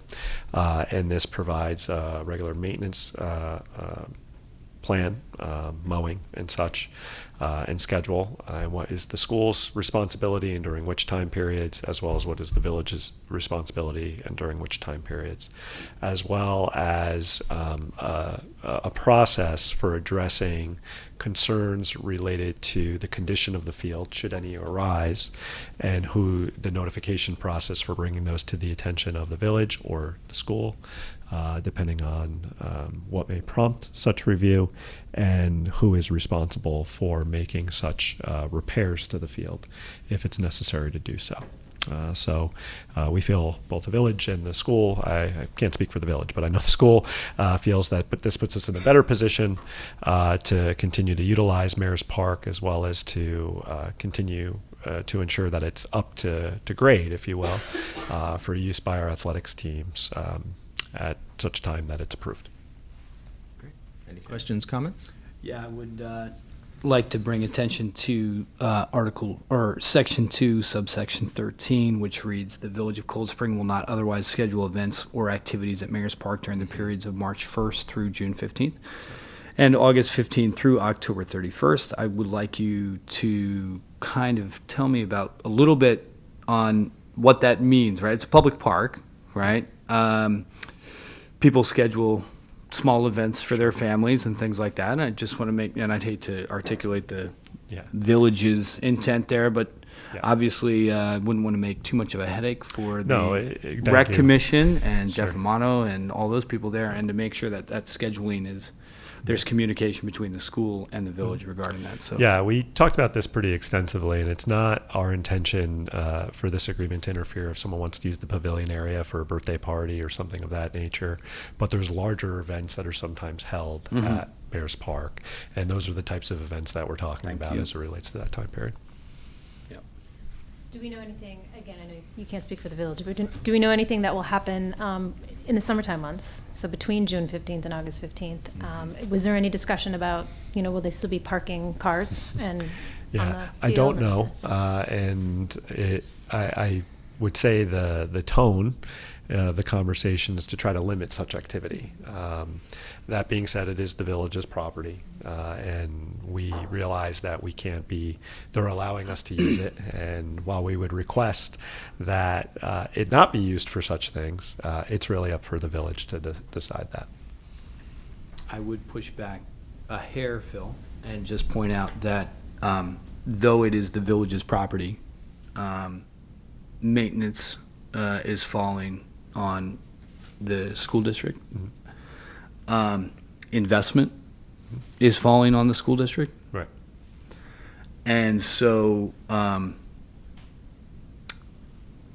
and this provides regular maintenance plan, mowing and such, and schedule, and what is the school's responsibility and during which time periods, as well as what is the village's responsibility and during which time periods, as well as a process for addressing concerns related to the condition of the field, should any arise, and who the notification process for bringing those to the attention of the village or the school, depending on what may prompt such review, and who is responsible for making such repairs to the field if it's necessary to do so. So we feel, both the village and the school, I can't speak for the village, but I know the school feels that, but this puts us in a better position to continue to utilize Mayor's Park, as well as to continue to ensure that it's up to grade, if you will, for use by our athletics teams at such time that it's approved. Great. Any questions, comments? Yeah, I would like to bring attention to Article or Section 2, subsection 13, which reads, "The Village of Cold Spring will not otherwise schedule events or activities at Mayor's Park during the periods of March 1st through June 15th and August 15th through October 31st." I would like you to kind of tell me about a little bit on what that means, right? It's a public park, right? People schedule small events for their families and things like that. And I just want to and I'd hate to articulate the village's intent there, but obviously wouldn't want to make too much of a headache for the Rec Commission and Jeff Amato and all those people there, and to make sure that that scheduling there's communication between the school and the village regarding that. So yeah, we talked about this pretty extensively, and it's not our intention for this agreement to interfere if someone wants to use the pavilion area for a birthday party or something of that nature. But there's larger events that are sometimes held at Mayor's Park, and those are the types of events that we're talking about as it relates to that time period. Do we know anything, again, I know you can't speak for the village, but do we know anything that will happen in the summertime months? So between June 15th and August 15th, was there any discussion about, will they still be parking cars? And I don't know. And I would say the tone, the conversation is to try to limit such activity. That being said, it is the village's property, and we realize that we can't they're allowing us to use it, and while we would request that it not be used for such things, it's really up for the village to decide that. I would push back a hair, Phil, and just point out that though it is the village's property, maintenance is falling on the school district. Investment is falling on the school district. Right. And so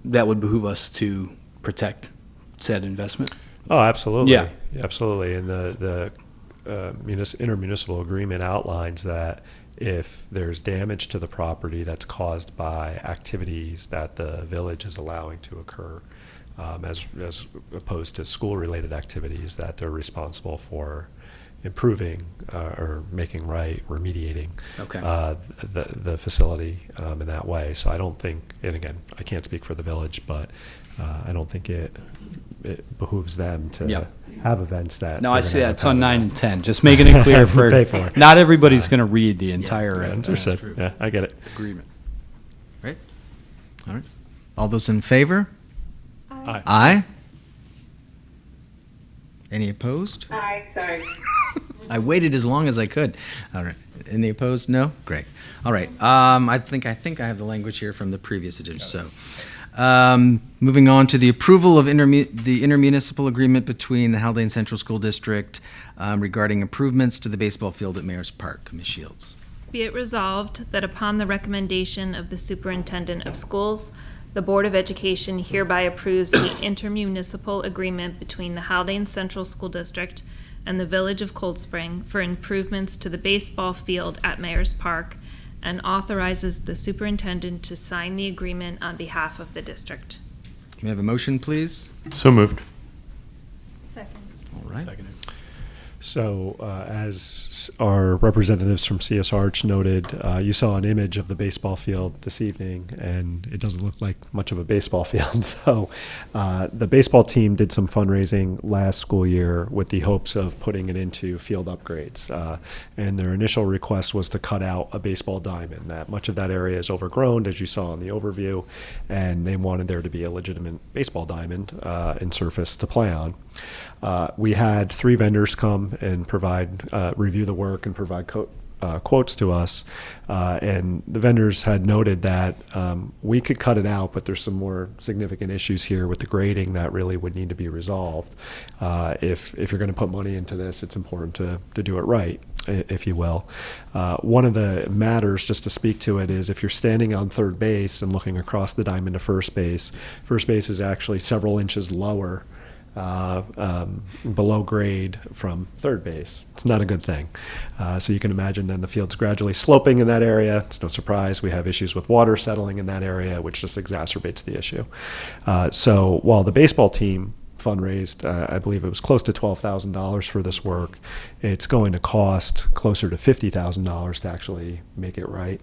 that would behoove us to protect said investment. Oh, absolutely. Yeah. Absolutely. And the intermunicipal agreement outlines that if there's damage to the property that's caused by activities that the village is allowing to occur, as opposed to school-related activities, that they're responsible for improving or making right, remediating the facility in that way. So I don't think, and again, I can't speak for the village, but I don't think it behooves them to have events that. No, I see that. It's on 9 and 10. Just making it clear for pay for it. Not everybody's going to read the entire Understood. Yeah, I get it. agreement. Right? All right. All those in favor? Aye. Aye. Any opposed? Aye, sorry. I waited as long as I could. All right. Any opposed? No? Great. All right. I think I have the language here from the previous edition. So, moving on to the approval of the intermunicipal agreement between the Haldane Central School District regarding improvements to the baseball field at Mayor's Park. Ms. Shields. Be it resolved that upon the recommendation of the Superintendent of Schools, the Board of Education hereby approves the intermunicipal agreement between the Haldane Central School District and the Village of Cold Spring for improvements to the baseball field at Mayor's Park, and authorizes the superintendent to sign the agreement on behalf of the district. May I have a motion, please? So moved. Second. All right. Seconded. So, as our representatives from CS Arch noted, you saw an image of the baseball field this evening, and it doesn't look like much of a baseball field. So, the baseball team did some fundraising last school year with the hopes of putting it into field upgrades. And their initial request was to cut out a baseball diamond. That much of that area is overgrown, as you saw in the overview, and they wanted there to be a legitimate baseball diamond in surface to play on. We had 3 vendors come and review the work and provide quotes to us. And the vendors had noted that we could cut it out, but there's some more significant issues here with the grading that really would need to be resolved. If you're going to put money into this, it's important to do it right, if you will. One of the matters, just to speak to it, is if you're standing on third base and looking across the diamond to first base is actually several inches lower below grade from third base. It's not a good thing. So you can imagine then the field's gradually sloping in that area. It's no surprise we have issues with water settling in that area, which just exacerbates the issue. So while the baseball team fundraised, I believe it was close to $12,000 for this work. It's going to cost closer to $50,000 to actually make it right.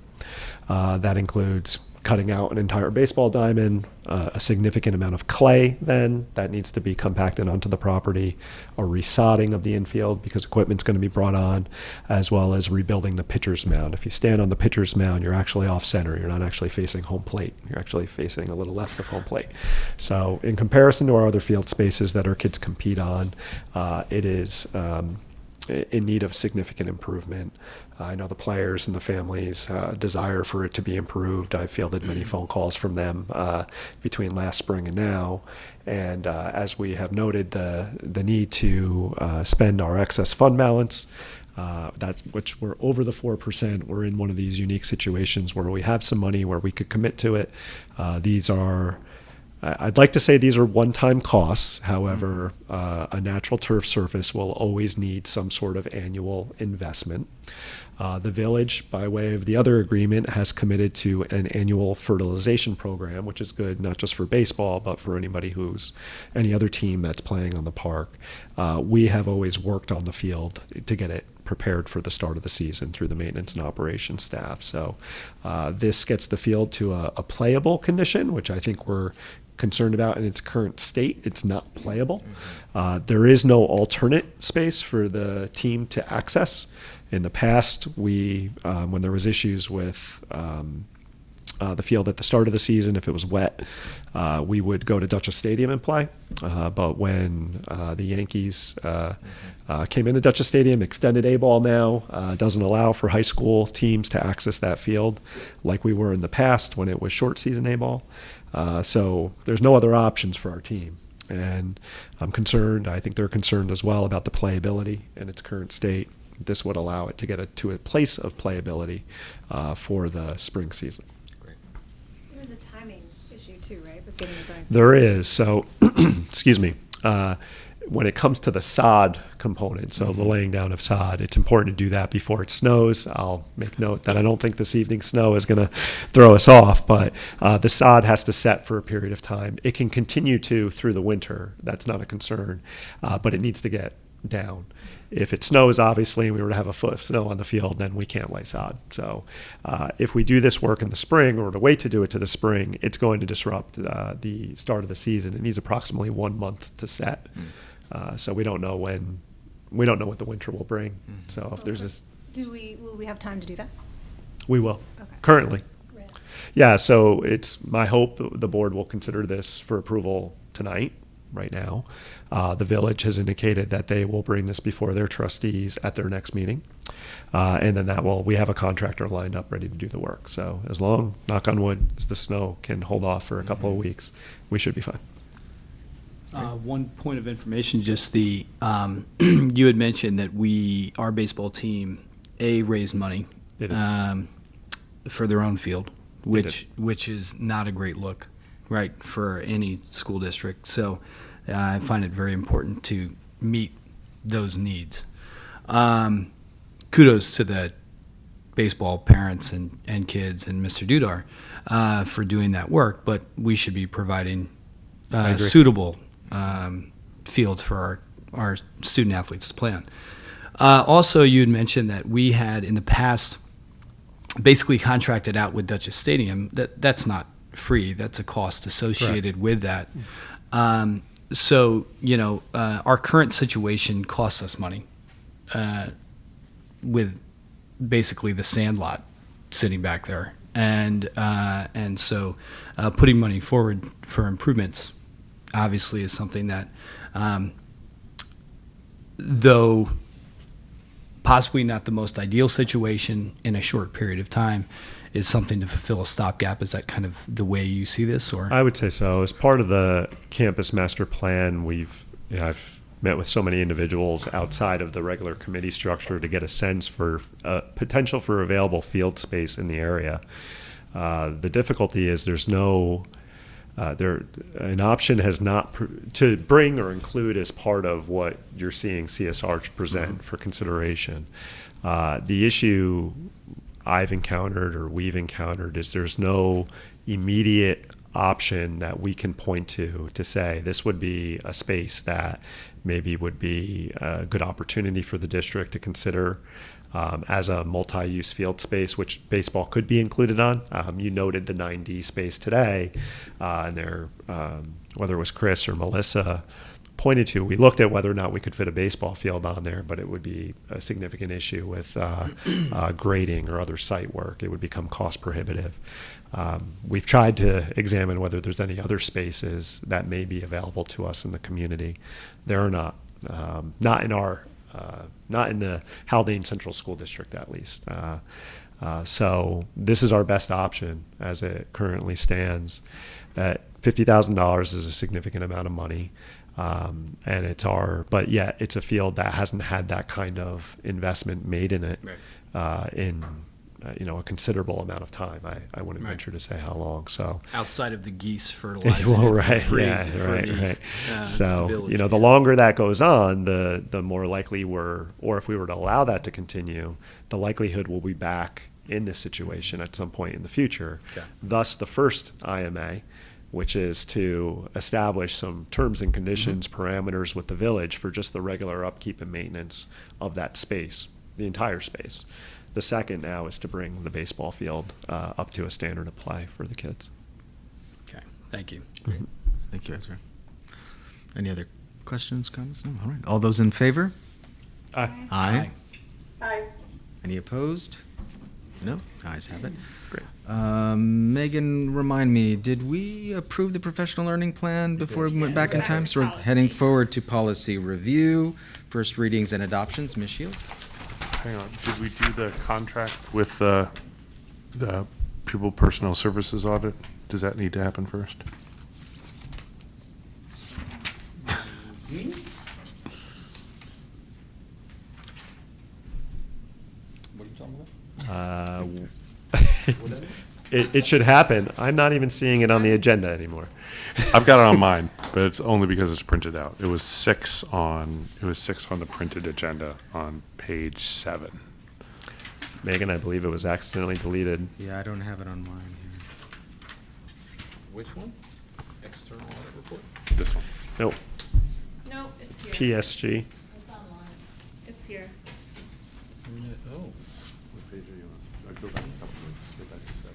That includes cutting out an entire baseball diamond, a significant amount of clay then that needs to be compacted onto the property, a resodding of the infield because equipment's going to be brought on, as well as rebuilding the pitcher's mound. If you stand on the pitcher's mound, you're actually off center. You're not actually facing home plate. You're actually facing a little left of home plate. So in comparison to our other field spaces that our kids compete on, it is in need of significant improvement. I know the players and the families' desire for it to be improved. I fielded many phone calls from them between last spring and now. And as we have noted, the need to spend our excess fund balance, which we're over the 4%. We're in one of these unique situations where we have some money where we could commit to it. These are, I'd like to say these are one-time costs. However, a natural turf surface will always need some sort of annual investment. The village, by way of the other agreement, has committed to an annual fertilization program, which is good not just for baseball, but for any other team that's playing on the park. We have always worked on the field to get it prepared for the start of the season through the maintenance and operations staff. So this gets the field to a playable condition, which I think we're concerned about in its current state. It's not playable. There is no alternate space for the team to access. In the past, when there was issues with the field at the start of the season, if it was wet, we would go to Dutchess Stadium and play. But when the Yankees came into Dutchess Stadium, extended A-ball now doesn't allow for high school teams to access that field like we were in the past when it was short season A-ball. So there's no other options for our team. And I'm concerned, I think they're concerned as well about the playability in its current state. This would allow it to get to a place of playability for the spring season. There's a timing issue too, right? With getting it going. There is. So, excuse me. When it comes to the sod component, so the laying down of sod, it's important to do that before it snows. I'll make note that I don't think this evening's snow is going to throw us off, but the sod has to set for a period of time. It can continue to through the winter. That's not a concern, but it needs to get down. If it snows, obviously, and we were to have a foot of snow on the field, then we can't lay sod. So if we do this work in the spring or to wait to do it to the spring, it's going to disrupt the start of the season. It needs approximately 1 month to set. So we don't know what the winter will bring. So if there's this, will we have time to do that? we will. Okay. Currently. Great. Yeah, so it's my hope the board will consider this for approval tonight, right now. The village has indicated that they will bring this before their trustees at their next meeting. And then we have a contractor lined up ready to do the work. So as long, knock on wood, as the snow can hold off for a couple of weeks, we should be fine. One point of information, just you had mentioned that our baseball team, raised money for their own field, which is not a great look, right, for any school district. So I find it very important to meet those needs. Kudos to the baseball parents and kids and Mr. Dudar for doing that work, but we should be providing suitable fields for our student athletes to play on. Also, you had mentioned that we had in the past basically contracted out with Dutchess Stadium. That's not free. That's a cost associated with that. So, our current situation costs us money with basically the sandlot sitting back there. And so putting money forward for improvements obviously is something that, though possibly not the most ideal situation in a short period of time, is something to fulfill a stopgap. Is that kind of the way you see this? Or I would say so. As part of the campus master plan, I've met with so many individuals outside of the regular committee structure to get a sense for potential for available field space in the area. The difficulty is there's no an option has not to bring or include as part of what you're seeing CSR present for consideration. The issue I've encountered or we've encountered is there's no immediate option that we can point to say this would be a space that maybe would be a good opportunity for the district to consider as a multi-use field space, which baseball could be included on. You noted the 9D space today, and there, whether it was Chris or Melissa, pointed to, we looked at whether or not we could fit a baseball field on there, but it would be a significant issue with grading or other site work. It would become cost prohibitive. We've tried to examine whether there's any other spaces that may be available to us in the community. There are not, not in the Haldane Central School District, at least. So this is our best option as it currently stands. $50,000 is a significant amount of money. And but yet it's a field that hasn't had that kind of investment made in it in a considerable amount of time. I wouldn't venture to say how long. So outside of the geese fertilizing well, it right, for free yeah, for right, the, right. So village, the longer that goes on, the more likely or if we were to allow that to continue, the likelihood we'll be back in this situation at some point in the future. Okay. Thus, the first IMA, which is to establish some terms and conditions, parameters with the village for just the regular upkeep and maintenance of that space, the entire space. The second now is to bring the baseball field up to a standard of play for the kids. Okay, thank you. Thank you, Ezra. Any other questions, comments? No? All right. All those in favor? Aye. Aye. Aye. Any opposed? No? Ayes have it. Great. Megan, remind me, did we approve the professional learning plan before we went back in time? So we're heading forward to policy review, first readings and adoptions. Ms. Shields? Hang on, did we do the contract with the pupil personnel services audit? Does that need to happen first? What are you talking about? It should happen. I'm not even seeing it on the agenda anymore. I've got it on mine, but it's only because it's printed out. It was six on the printed agenda on page 7. Megan, I believe it was accidentally deleted. Yeah, I don't have it on mine here. Which one? External audit report? This one. Nope. No, it's here. PSG. It's online. It's here. Oh. What page are you on? Go back a couple pages. Go back to 7.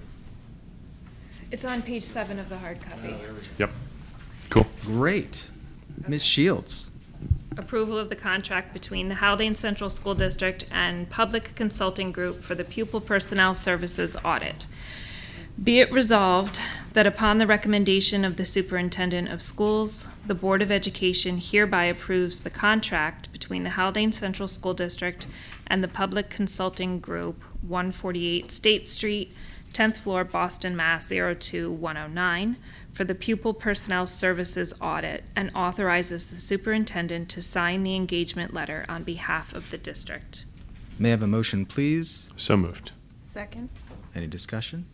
It's on page 7 of the hard copy. Yep. Cool. Great. Ms. Shields? Approval of the contract between the Haldane Central School District and Public Consulting Group for the Pupil Personnel Services Audit. Be it resolved that upon the recommendation of the Superintendent of Schools, the Board of Education hereby approves the contract between the Haldane Central School District and the Public Consulting Group, 148 State Street, 10th floor, Boston, Mass. 02109, for the Pupil Personnel Services Audit, and authorizes the superintendent to sign the engagement letter on behalf of the district. May I have a motion, please? So moved. Second. Any discussion?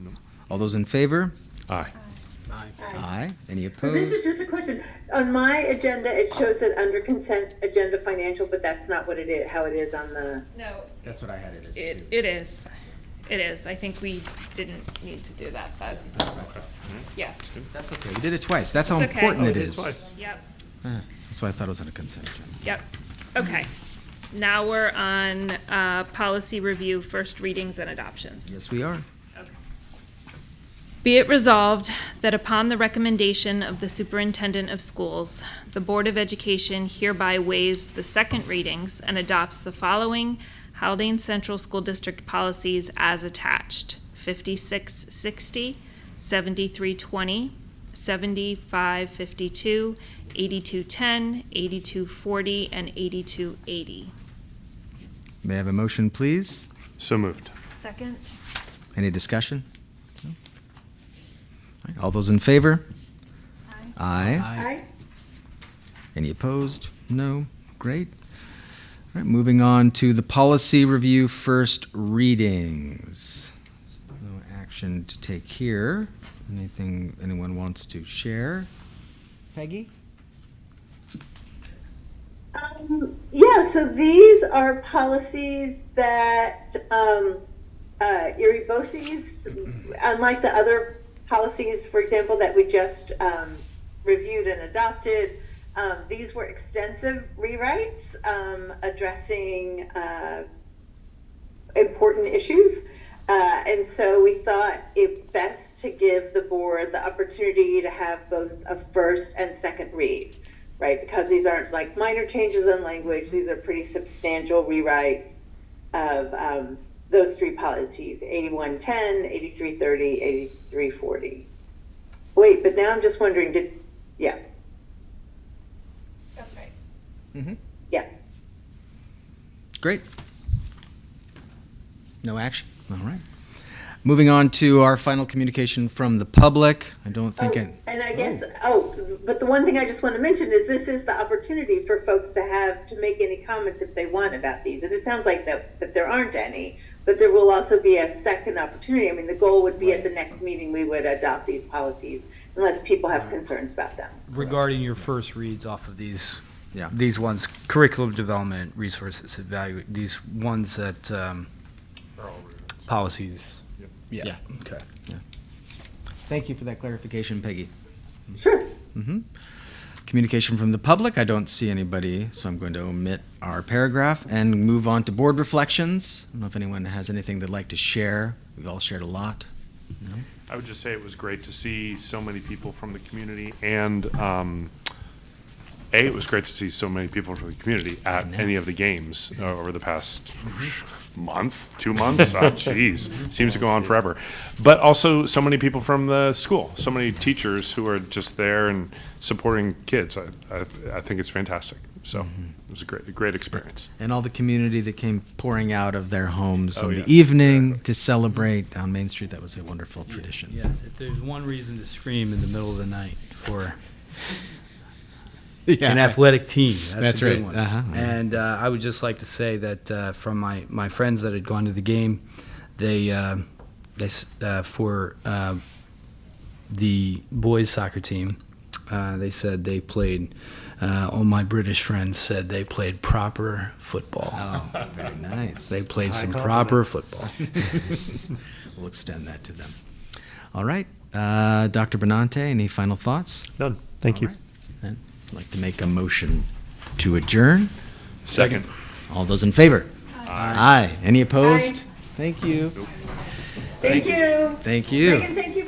No. All those in favor? Aye. Aye. Any So opposed? this is just a question. On my agenda, it shows it under consent agenda financial, but that's not what it is, how it is on the. No. That's what I had it as, It is. It is. I think we didn't need to do that, but, yeah. That's okay. We did it twice. That's how It's okay. important Oh, it we did is. twice. Yep. That's why I thought it was on a consent agenda. Yep. Okay. Now we're on policy review, first readings and adoptions. Yes, we are. Be it resolved that upon the recommendation of the Superintendent of Schools, the Board of Education hereby waives the second readings and adopts the following Haldane Central School District policies as attached: 5660, 7320, 7552, 8210, 8240, and 8280. May I have a motion, please? So moved. Second. Any discussion? No? All right, all those in favor? Aye. Aye. Any opposed? No. Great. All right, moving on to the policy review first readings. No action to take here. Anything anyone wants to share? Peggy? Yeah, so these are policies that Iribosi's, unlike the other policies, for example, that we just reviewed and adopted. These were extensive rewrites addressing important issues. And so we thought it best to give the board the opportunity to have both a first and second read, right? Because these aren't like minor changes in language. These are pretty substantial rewrites of those three policies, 8110, 8330, 8340. Wait, but now I'm just wondering, yeah. That's right. Mm-hmm. Yeah. Great. No action. All right. Moving on to our final communication from the public. I don't think And I guess, but the one thing I just want to mention is this is the opportunity for folks to make any comments if they want about these. And it sounds like that there aren't any, but there will also be a second opportunity. I mean, the goal would be at the next meeting, we would adopt these policies unless people have concerns about them. Regarding your first reads off of these, these ones, curriculum development, resources, evaluate, these ones that, policies. Yeah. Okay. Yeah. Thank you for that clarification, Peggy. Sure. Mm-hmm. Communication from the public. I don't see anybody, so I'm going to omit our paragraph and move on to board reflections. I don't know if anyone has anything they'd like to share. We've all shared a lot. No? I would just say it was great to see so many people from the community, and it was great to see so many people from the community at any of the games over the past month, 2 months. Oh, geez, seems to go on forever. But also so many people from the school, so many teachers who are just there and supporting kids. I think it's fantastic. So it was a great experience. And all the community that came pouring out of their homes in the evening to celebrate down Main Street. That was a wonderful tradition. Yes, if there's one reason to scream in the middle of the night for Yeah. an athletic team, That's a good right. one. Uh-huh. And I would just like to say that from my friends that had gone to the game, they for the boys soccer team, they said they played. All my British friends said they played proper football. Oh, very nice. They played some proper football. We'll extend that to them. All right. Dr. Benante, any final thoughts? None. Thank you. All right. Then I'd like to make a motion to adjourn. Second. All those in favor? Aye. Any opposed? Aye. Thank you. Thank you. Thank you. Megan, thank you